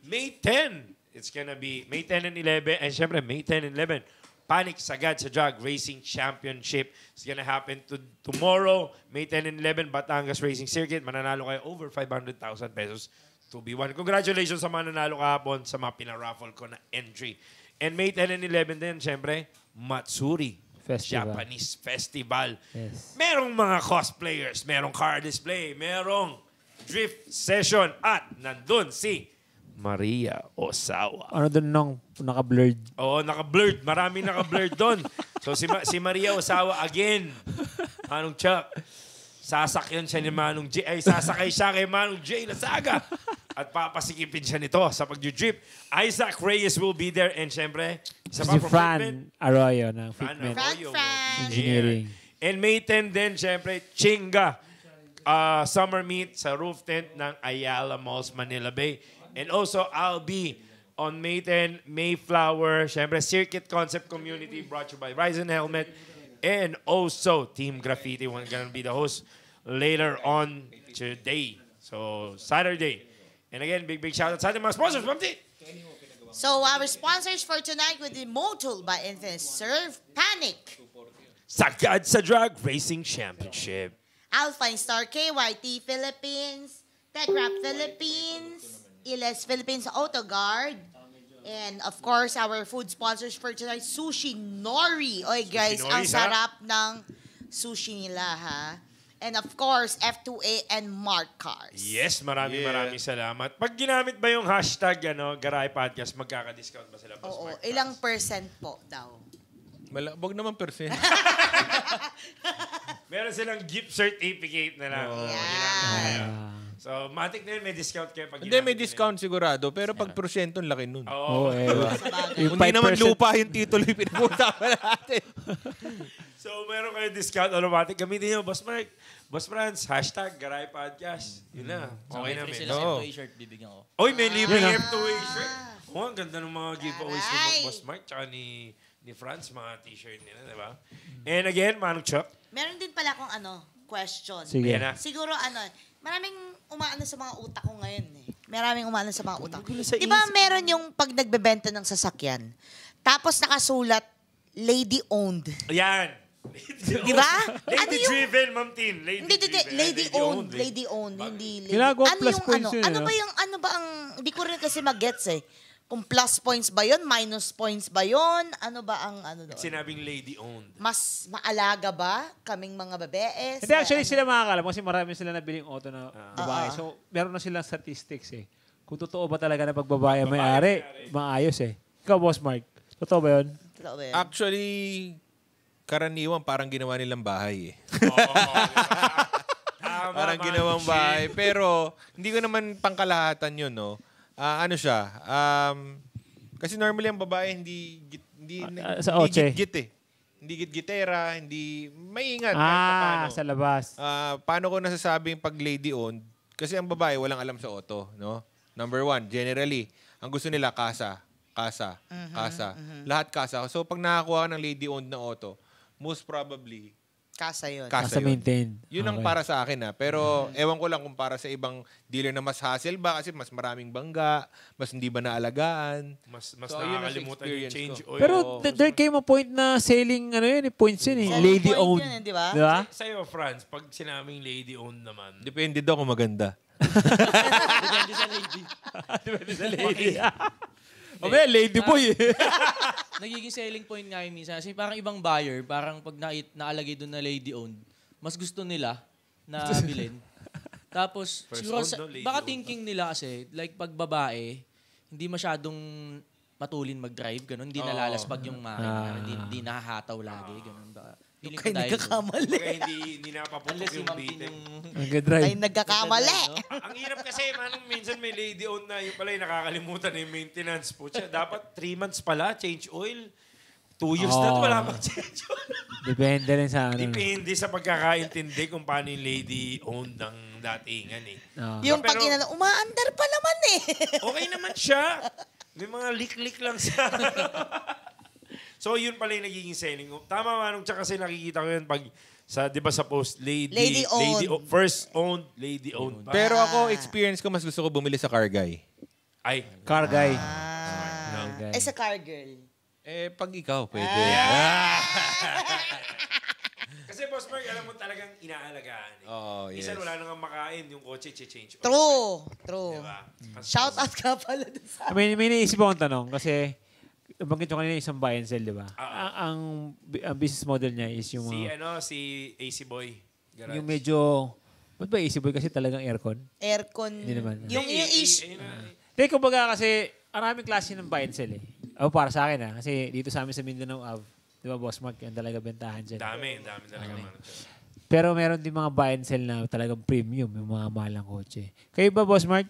May 10. It's gonna be May 10 and 11. And syempre, May 10 and 11. Panic Sagad sa Drag Racing Championship. It's gonna happen tomorrow, May 10 and 11, Batangas Racing Circuit. Mananalo kayo over 500,000 pesos to be won. Congratulations sa mananalo kahapon sa mga pinaraffle ko na entry. And May 10 and 11 din, syempre, Matsuri Festival. Japanese Festival. Yes. Merong mga cosplayers, merong car display, merong drift session, at nandun si Maria Osawa. Ano doon nung naka-blurred? Oo, naka-blurred. Maraming naka-blurred doon. So si Maria Osawa again. Manong Chuck. Sasakyan siya ni Manong J. Ay, sasakay siya kay Manong J. Lasaga. At papasikipin siya nito sa pag-drip. Isaac Reyes will be there. And syempre, isa pa Si from Fran Fitment. Arroyo ng Fitment Fran. Engineering. And May 10 din, syempre, Chinga. Summer meet sa roof tent ng Ayala Malls, Manila Bay. And also, I'll be on May 10, Mayflower, syempre, Circuit Concept Community, brought to you by Ryzen Helmet, and also Team Graffiti, we're gonna be the host later on today. So, Saturday. And again, big shout out sa ating mga sponsors, Mamti! So, our sponsors for tonight with the Motul by Infinite Serve, Panic, Sagad sa Drag Racing Championship, Alpine Star KYT Philippines, TechRap Philippines, Iles Philippines Auto Guard. And of course, our food sponsors for tonight, Sushi Nori. Oy guys, ang sarap ng sushi nila ha. And of course, F2A and Mark Cars. Yes, maraming salamat. Pag ginamit ba yung hashtag Garay Podcast, magkaka-discount ba sila? Oo, ilang percent po daw? Wag naman percent. Meron silang gift certificate na lang. Yeah. So, matik na yun, may discount kayo pag Hindi, may discount sigurado. Pero pag porsyento, laki nun. Oo. Yung Hindi naman 5% lupa yung titulo yung pinag-uusapan natin. So, meron kayo discount automatic. Gamitin nyo, Boss Mark, Boss Franz, hashtag Garay Podcast. Yun na. Okay na, Free men. sila sa F2A shirt, bibigyan ko. Oy, may libreng F2A shirt. Oh, ang ganda ng mga giveaways ni Boss Mark tsaka ni Franz, mga t-shirt nila, di ba? And again, Manong Chuck. Meron din pala akong question. Sige. Ayan na. Siguro maraming umaano sa mga utak ko ngayon eh. Maraming umaano sa mga utak. Sa Di ba meron yung pag nagbebenta ng sasakyan, tapos nakasulat, lady-owned. Ayan. Di ba? Lady-driven, Ma'am Tin. Lady-owned. Lady-owned. Hindi lady. Ginagawa plus points yun, Ano ba ang, hindi ko rin kasi mag-gets eh. Kung plus points ba yun, minus points ba yun, ano ba ang doon? Sinabing lady-owned. Mas maalaga ba kaming mga babae? Hindi, actually sila makakalam kasi marami sila nabiling auto na babae. So, meron na silang statistics eh. Kung totoo ba talaga na pag babae ang may-ari, maayos eh. Ikaw, Boss Mark, totoo ba yun? Totoo ba yun? Actually, karaniwan parang ginawa nilang bahay eh. Parang ginawang bahay. Pero, hindi ko naman pangkalahatan yun, no? Ano siya? Kasi normally ang babae hindi sa otse. git-git eh. Hindi git-gitera, hindi maingat kahit paano. Sa labas. Paano ko nasasabing pag lady-owned? Kasi ang babae walang alam sa auto, no? Number one, generally, ang gusto nila kasa. Lahat kasa. So pag nakakuha ng lady-owned na auto, most probably Kasa yun. Kasa maintain. Yun ang para sa akin pero ewan ko lang kung para sa ibang dealer na mas hassle ba kasi mas maraming bangga, mas hindi ba naalagaan. Mas So, ayun ang nakakalimutan yung experience change ko. oil. Pero there came a point na selling, points yun eh. Selling Lady-owned. point yun, di ba? Di ba? Sa'yo, Franz, pag sinabing lady-owned naman, Depende daw kung maganda. Depende sa lady. Depende sa lady. O may lady boy eh. Nagiging selling point nga yun minsan. Kasi parang ibang buyer, parang pag naalagay doon na lady-owned, mas gusto nila na bilhin. Tapos, First siguro, owned, no? Lady baka owned. thinking nila kasi, like pag babae, hindi masyadong matulin mag-drive, ganun. Hindi nalalasbag yung makina. Hindi nakahataw lagi, ganun. Feeling ko Kayo dahil nagkakamali. kaya hindi napaputok Unless si yung Ma'am Tin bitin. yung... Nag-drive. Ay, nagkakamali. Ang hirap kasi, manong minsan may lady-owned na yung pala yung nakakalimutan na yung maintenance po siya. Dapat 3 months pala, change oil. 2 years na wala pang change oil. Depende rin sa ano. Depende sa pagkakaintindi kung paano yung lady-owned ng datingan eh. Yung pag Pero- umaandar pa naman eh. Okay naman siya. May mga leak-leak lang siya. So, yun pala yung nagiging selling. Tama, Manong, tsaka kasi nakikita ko yun pag di ba sa post, Lady-owned. First owned, lady-owned. Pero ako, experience ko, mas gusto ko bumili sa car guy. Ay, Car guy. Eh, sa car girl. Pag ikaw, pwede. kasi Boss Mark, alam mo talagang inaalagaan. Eh. Oh, yes. Minsan wala nang makain, yung kotse, change oil. True. Diba? Shout out ka pala dun sa... May naisip akong tanong kasi nabanggit ko kanina isang buy and sell, di ba? Ang business model niya is yung Si AC Boy. Garage. yung medyo, ba't ba AC Boy kasi talagang aircon? Aircon. Hindi naman. Yung is... Hindi, kumbaga kasi maraming klase ng buy and sell eh. O para sa akin kasi dito sa amin sa Mindanao, di ba Boss Mark, yan talaga bentahan dyan. Dami talaga. Manong. Pero meron din mga buy and sell na talagang premium, yung mga mahalang kotse. Kayo ba, Boss Mark,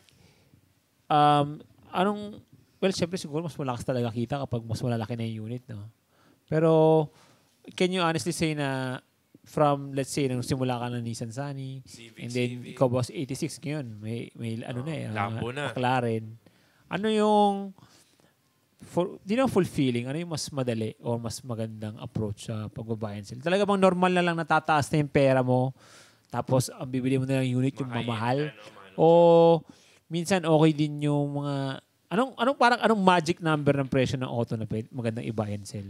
well, siyempre siguro mas malakas talaga kita kapag mas malalaki na yung unit, no? Pero, can you honestly say na from, let's say, nung simula ka ng Nissan Sunny, and then ikaw, Boss 86 ngayon, may Lambo na. McLaren. Ano yung, di na fulfilling, ano yung mas madali o mas magandang approach sa pag-buy and sell? Talaga bang normal na lang natataas na yung pera mo, tapos ang bibili mo na lang unit yung mamahal? O minsan okay din yung mga, anong magic number ng presyo ng auto na magandang i-buy and sell?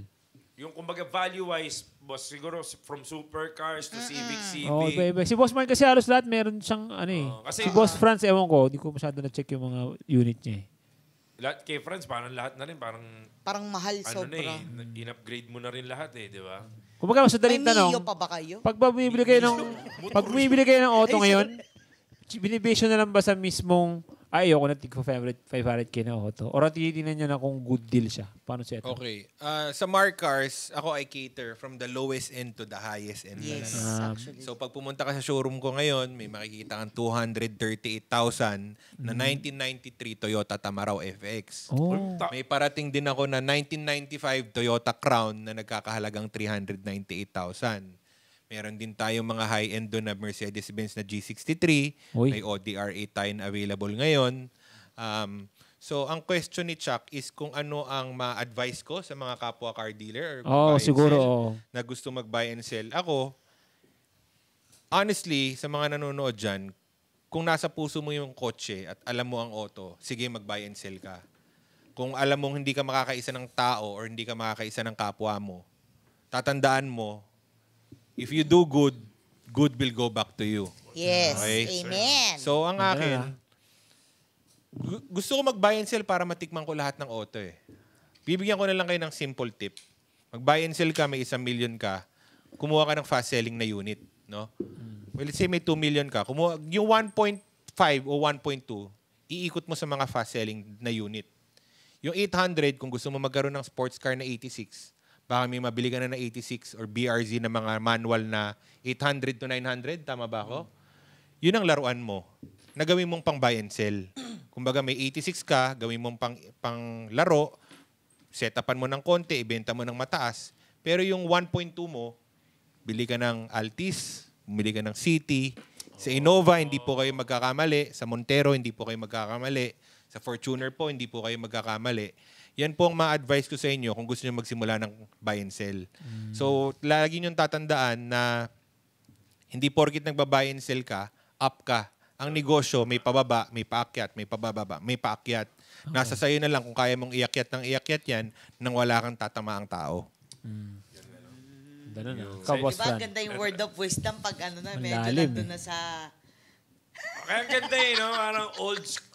Yung kumbaga value-wise, boss, siguro from supercars to Civic. Oo, iba-iba. Si Boss Mark kasi halos lahat meron siyang kasi, si Boss Franz, ewan ko, hindi ko masyado na-check yung mga unit niya eh. Lahat kay Franz, parang lahat na rin, parang mahal ano sobra. na eh, in-upgrade mo na rin lahat eh, di ba? Kumbaga, sa daling May tanong, Mio pa ba kayo? pag bumibili kayo ng auto ngayon, binibase na lang ba sa mismong, ayoko na tig 500K na auto? Or tinitingnan nyo na kung good deal siya? Paano siya ito? Okay. Sa Mark Cars, ako I cater from the lowest end to the highest end. Yes, actually. So pag pumunta ka sa showroom ko ngayon, may makikita kang 238,000 na 1993 Toyota Tamaraw FX. Oh. May parating din ako na 1995 Toyota Crown na nagkakahalagang 398,000. Meron din tayong mga high-end doon na Mercedes-Benz na G63. Uy. May Audi R8 tayo na available ngayon. So, ang question ni Chuck is kung ano ang ma-advise ko sa mga kapwa car dealer or buy and siguro. sell na gusto mag-buy and sell. Ako, honestly, sa mga nanonood dyan, kung nasa puso mo yung kotse at alam mo ang auto, sige mag-buy and sell ka. Kung alam mong hindi ka makakaisa ng tao or hindi ka makakaisa ng kapwa mo, tatandaan mo, if you do good, good will go back to you. Yes, Okay? amen. So, ang akin, gusto ko mag-buy and sell para matikman ko lahat ng auto eh. Bibigyan ko na lang kayo ng simple tip. Mag-buy and sell ka, may 1 million ka, kumuha ka ng fast selling na unit. No? Well, let's say may 2 million ka, kumuha, yung 1.5 o 1.2, iikot mo sa mga fast selling na unit. Yung 800, kung gusto mo magkaroon ng sports car na 86, baka may mabili ka na 86 or BRZ na mga manual na 800 to 900. Tama ba ako? Yun ang laruan mo. Nagawin mong pang buy and sell. Kumbaga may 86 ka, gawin mong pang laro, set-upan mo ng konti, ibenta mo ng mataas. Pero yung 1.2 mo, bili ka ng Altis, bumili ka ng City. Sa Innova, hindi po kayo magkakamali. Sa Montero, hindi po kayo magkakamali. Sa Fortuner po, hindi po kayo magkakamali. Yan po ang ma-advise ko sa inyo kung gusto nyo magsimula ng buy and sell. So, lagi nyo tatandaan na hindi porkit nagba-buy and sell ka, up ka. Ang negosyo, may pababa, may paakyat, may pababa, may paakyat. Nasa sayo na lang kung kaya mong iakyat yan nang wala kang tatamaang tao. Ganun na. Diba, ganda yung word of wisdom pag medyo nandun na sa... Kaya ganda eh, no?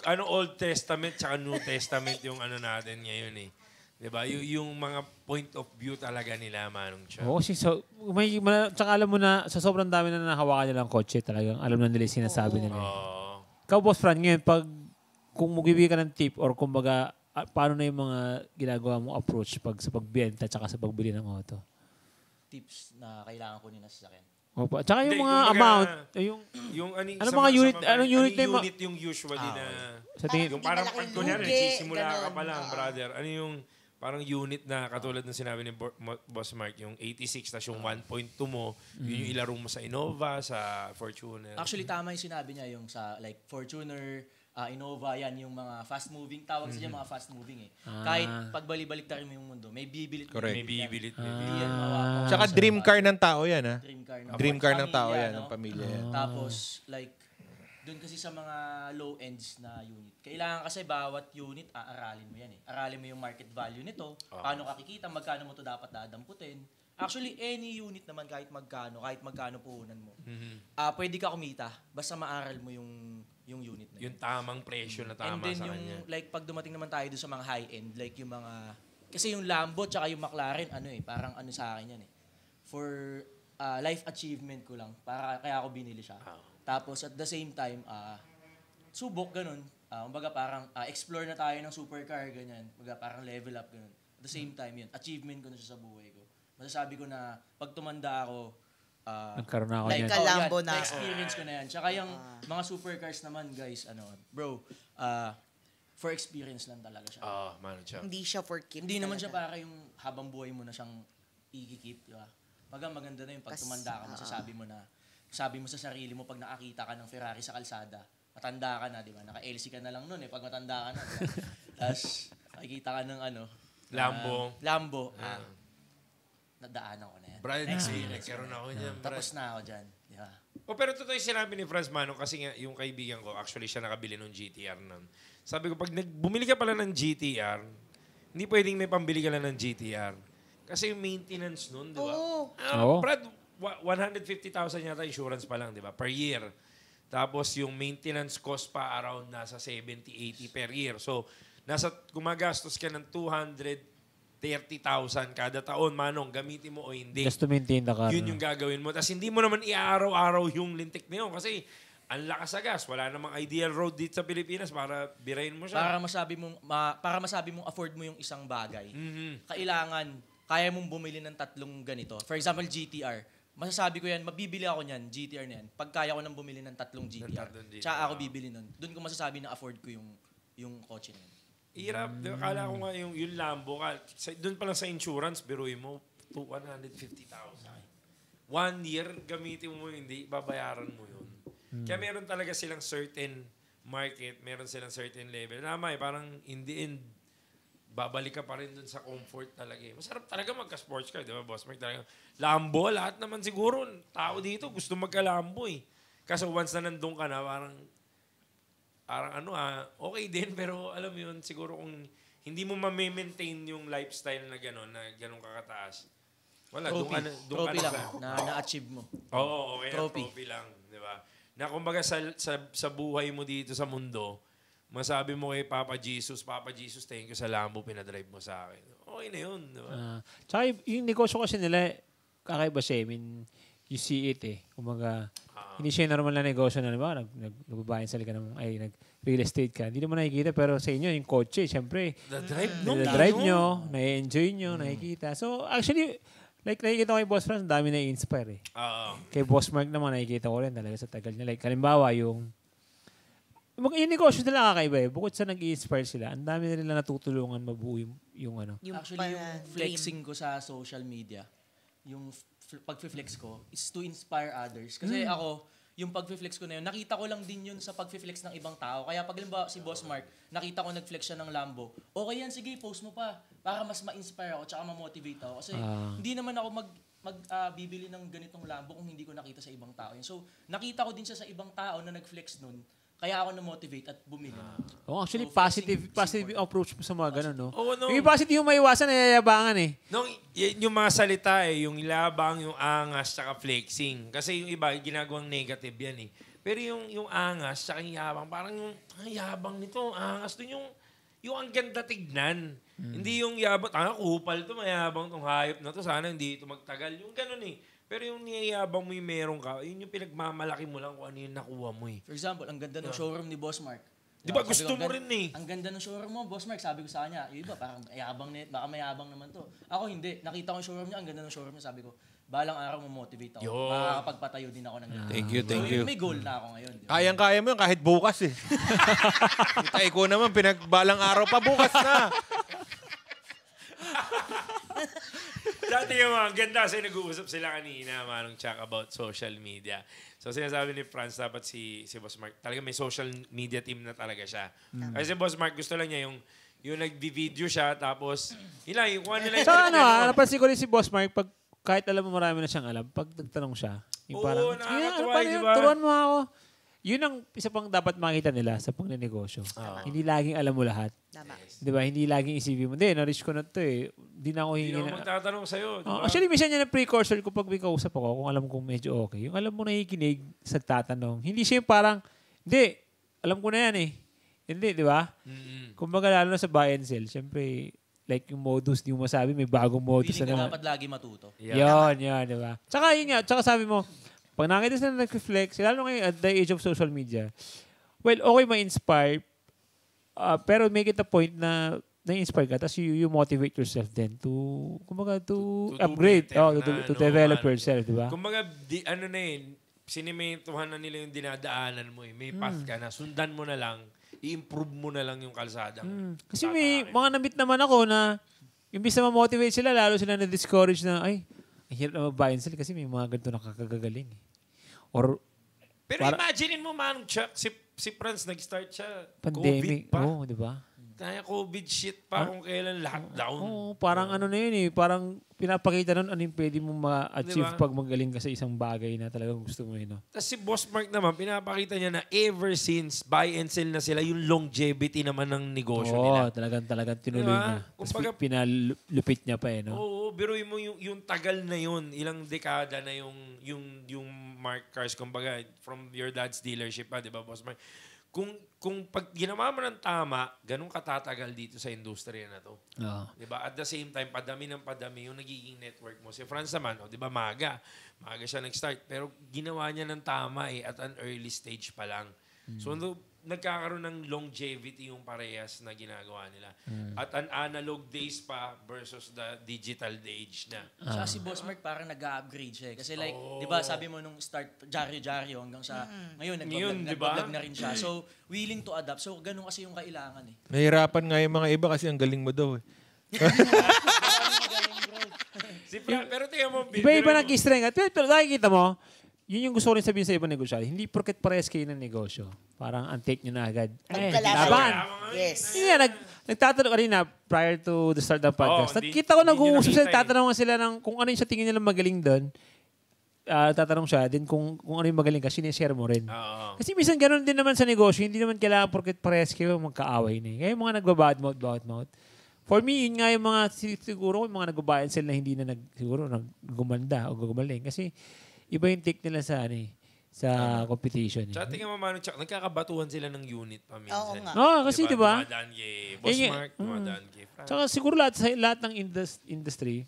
Parang Old Testament tsaka New Testament yung natin ngayon eh. Diba? Yung mga point of view talaga nila, Manong Chuck. Oo, tsaka alam mo na, sa sobrang dami na nahawakan nilang kotse, talagang alam na nila yung sinasabi nila. Ikaw, Boss Fran, ngayon, kung magbibigay ka ng tip or kumbaga, paano na yung mga ginagawa mong approach sa pagbenta tsaka sa pagbili ng auto? Tips na kailangan ko nila sa akin. Opo. Tsaka yung mga amount, mga unit, anong unit na yung... unit yung usually na... Sa tingin, Yung parang malaking kunyari, lugi, nagsisimula ka ganon. pa lang, brother. Ano yung parang unit na katulad ng sinabi ni Boss Mark, yung 86, tas yung 1.2 mo, yun yung ilaro mo sa Innova, sa Fortuner. Actually, tama yung sinabi niya yung sa like Fortuner, Innova, yan yung mga fast-moving. Tawag sila mga fast-moving eh. Kahit pagbalik-balik tayo mo yung mundo, may bibilit. Correct. May bibilit. Tsaka dream car ng tao yan, ha? Dream car ng tao pamilya, yan, ng pamilya yan. Tapos, like, doon kasi sa mga low ends na unit. Kailangan kasi bawat unit, aaralin mo yan eh. Aralin mo yung market value nito, paano kakikita, magkano mo to dapat dadamputin. Actually, any unit naman kahit magkano puhunan mo. Pwede ka kumita, basta maaral mo yung unit na yun. Yung tamang presyo na tama And then sa yung, kanya. like, pag dumating naman tayo doon sa mga high-end, like yung mga, kasi yung Lambo tsaka yung McLaren, parang sa akin yan eh. For life achievement ko lang, kaya ako binili siya. Tapos at the same time, subok ganun. Kumbaga parang explore na tayo ng supercar, ganyan. Kumbaga parang level up, ganun. At the same time, yun, achievement ko na siya sa buhay ko. Masasabi ko na pag tumanda ako, nagkaroon na ako like niyan. Lambo na. experience ko na yan. Tsaka yung mga supercars naman, guys, bro, for experience lang talaga siya. Manong Chuck. Hindi siya for keep. Hindi naman siya talaga. para yung habang buhay mo na siyang ikikip, di ba? Maganda na yung pag tumanda ka, masasabi mo sa sarili mo pag nakakita ka ng Ferrari sa kalsada, matanda ka na, di ba? Naka-LC ka na lang nun pag matanda ka na. Diba? Tapos, makikita ka ng Lambo. Nadaanan ko na yan. Brad, nagkaroon ako dyan. Tapos na ako dyan. Di ba? Pero totoo yung sinabi ni Franz Manong kasi nga yung kaibigan ko, actually siya nakabili ng GTR nun. Sabi ko, pag bumili ka pala ng GTR, hindi pwedeng may pambili ka lang ng GTR. Kasi yung maintenance nun, di ba? Oo. Brad, 150,000 yata insurance pa lang, di ba? Per year. Tapos yung maintenance cost pa around nasa 70-80 per year. So, gumagastos ka ng 230,000 kada taon, Manong, gamitin mo o hindi. Just to maintain the car. Yun yung gagawin mo. Tapos hindi mo naman i-araw-araw yung lintik na yun kasi ang lakas sa gas. Wala namang ideal road dito sa Pilipinas para birahin mo siya. Para masabi mong afford mo yung isang bagay, kailangan, kaya mong bumili ng 3 ganito. For example, GTR. Masasabi ko yan, mabibili ako niyan, GTR na yan, pag kaya ko nang bumili ng 3 GTR. Tsaka ako bibili nun. Doon ko masasabi na afford ko yung kotse na yun. Hirap. Kala ko nga yung Lambo, doon pa lang sa insurance, biruin mo, 150,000. 1 year, gamitin mo hindi, babayaran mo yun. Kaya meron talaga silang certain market, meron silang certain level. Parang in the end, babalik ka pa rin dun sa comfort talaga. Masarap talaga magka-sports car, di ba, boss? Talaga, Lambo, lahat naman siguro, tao dito gusto magka-Lambo eh. Kaso once na nandun ka na, parang okay din, pero alam mo yun, siguro kung hindi mo ma-maintain yung lifestyle na gano'n kakataas, wala, doon ka lang, na-achieve mo. Oo, okay, trophy lang, di ba? Na kumbaga sa buhay mo dito sa mundo, masabi mo kay Papa Jesus, thank you sa Lambo, pinadrive mo sa akin. Okay na yun, di ba? Tsaka yung negosyo kasi nila, kakaiba siya. I mean, you see it eh. Kumbaga, hindi siya normal na negosyo na, diba? Nagbabayan sa ka ng, nag-real estate ka. Hindi naman nakikita, pero sa inyo, yung kotse, siyempre, na-drive nyo, na-enjoy nyo, nakikita. So, actually, like nakikita ko kay Boss Franz, dami na-inspire eh. Kay Boss Mark naman, nakikita ko rin talaga sa tagal niya. Like, halimbawa, yung negosyo nila kakaiba eh. Bukod sa nag-i-inspire sila, ang dami na nila natutulungan mabuo yung ano. Actually, yung flexing ko sa social media, yung pag-flex ko is to inspire others. Kasi ako, yung pag-flex ko na yun, nakita ko lang din yun sa pag-flex ng ibang tao. Kaya pag halimbawa si Boss Mark, nakita ko nag-flex siya ng Lambo, okay yan, sige, post mo pa. Para mas ma-inspire ako, tsaka ma-motivate ako. Kasi hindi naman ako bibili ng ganitong Lambo kung hindi ko nakita sa ibang tao. So, nakita ko din siya sa ibang tao na nag-flex nun. Kaya ako na-motivate at bumili. Actually, so, positive approach mo sa mga ganun, no? No. Yung positive yung maiwasan, nayayabangan eh. Yung mga salita yung labang, yung angas, tsaka flexing. Kasi yung iba, ginagawang negative yan eh. Pero yung angas, tsaka yung yabang, parang yung yabang nito, angas dun yung ang ganda tignan. Hindi yung yabang, kupal to, mayabang tong hayop na to, sana hindi ito magtagal. Yung ganun eh. Pero yung niyayabang mo yung meron ka, yun yung pinagmamalaki mo lang kung ano yung nakuha mo eh. For example, ang ganda ng showroom ni Boss Mark. Di ba gusto mo rin eh? Ang ganda ng showroom mo, Boss Mark, sabi ko sa kanya, yung iba parang baka mayabang naman to. Ako hindi, nakita ko yung showroom niya, ang ganda ng showroom niya, sabi ko, balang araw mo motivate ako. Makakapagpatayo din ako ng ganito. Thank you. May goal na ako ngayon. Kayang-kaya mo yun kahit bukas eh. Kita ko naman, pinagbalang araw pa bukas na. Dati yung mga ganda kasi nag-uusap sila kanina, Manong Chuck, about social media. So sinasabi ni Franz, dapat si Boss Mark, talaga may social media team na talaga siya. Kasi si Boss Mark, gusto lang niya yung nag-video siya, tapos yung kuha nila yung... Sana, napansin ko rin si Boss Mark, pag kahit alam mo marami na siyang alam, pag nagtanong siya, yung parang, nakakatuwa, diba? Turuan mo ako. Yun ang isa pang dapat makita nila sa pangnegosyo. Hindi laging alam mo lahat. Di ba? Hindi laging isipin mo, na-reach ko na ito eh. Hindi na ako hingi na. Hindi ako magtatanong sa'yo. Diba? Actually, minsan yan ang precursor ko pag may kausap ako, kung alam kong medyo okay. Yung alam mo nakikinig sa tatanong. Hindi siya yung parang, hindi, alam ko na yan eh. Hindi, di ba? Kumbaga lalo na sa buy and sell, syempre, like yung modus, di mo masabi, may bagong modus na naman. Feeling ko dapat lagi matuto. Yun, di ba? Tsaka yun nga, tsaka sabi mo, pag nakita sila nag-reflect, lalo ngayon at the age of social media, well, okay ma-inspire, pero make it a point na na-inspire ka, tapos you motivate yourself then to upgrade, to develop yourself, di ba? Kumbaga, sinimentuhan na nila yung dinadaanan mo eh. May path ka na, sundan mo na lang, i-improve mo na lang yung kalsada. Kasi may mga namit naman ako na, imbis na ma-motivate sila, lalo sila na-discourage na, ay, ang hirap na mag-buy and sell kasi may mga ganito nakakagagaling eh. Pero imaginein mo, Manong Chuck, si Franz nag-start siya, pandemic, COVID pa. di ba? Kaya COVID shit pa kung kailan lockdown. Parang ano na yun eh, parang pinapakita nun ano yung pwede mong ma-achieve Diba? pag magaling ka sa isang bagay na talagang gusto mo no? Tapos si Boss Mark naman, pinapakita niya na ever since buy and sell na sila, yung longevity naman ng negosyo nila. talagang tinuloy Diba? niya. Tapos Kumbaga- pinalupit niya pa no? Oo, biruin mo yung tagal na yun, ilang dekada na yung Mark Cars, kumbaga, from your dad's dealership pa, di ba, Boss Mark? Kung pag ginawa mo ng tama, ganun katatagal dito sa industriya na to. Oo. Di ba? At the same time, padami ng padami yung nagiging network mo. Si Franz naman, di ba, maaga siya nag-start. Pero ginawa niya ng tama at an early stage pa lang. So, nagkakaroon ng longevity yung parehas na ginagawa nila. At an analog days pa versus the digital age na. Siya si Boss Mark parang nag-upgrade siya eh. Kasi like, di ba sabi mo nung start, Jaryo hanggang sa ngayon, nag-vlog na rin siya. So, willing to adapt. So, ganun kasi yung kailangan eh. Nahirapan nga yung mga iba kasi ang galing mo daw. Pero tingnan mo, Iba-iba nag-strength. Pero nakikita mo, yun yung gusto ko rin sabihin sa ibang negosyante. Hindi porket parehas kayo ng negosyo. Parang ang-take nyo na agad. Laban. Yes. Hindi nga, nagtatanong kanina prior to the start ng podcast. hindi- Nakita ko hindi nag-uusap nyo sila, nakita tatanong sila ng kung ano yung sa tingin nila magaling doon. Tatanong siya, din kung ano yung magaling ka, sinishare mo rin. Oo. Kasi minsan ganun din naman sa negosyo, hindi naman kailangan porket parehas kayo magkaaway na. Kaya yung mga nagbabad mouth. For me, yun nga yung mga siguro yung mga nagbabayan sila na hindi na siguro gumanda o gumaling. Kasi iba yung take nila sa sa competition. Tsaka tingnan mo, Manu, nagkakabatuhan sila ng unit pa minsan. Oo nga. Kasi diba? Dumadaan kay Boss Mark, dumadaan kay Franz. Tsaka siguro lahat ng industry,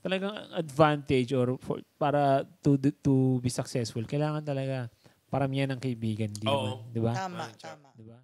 talagang advantage or para to be successful, kailangan talaga paramihan ng kaibigan. Oo. Di ba? Tama. Diba?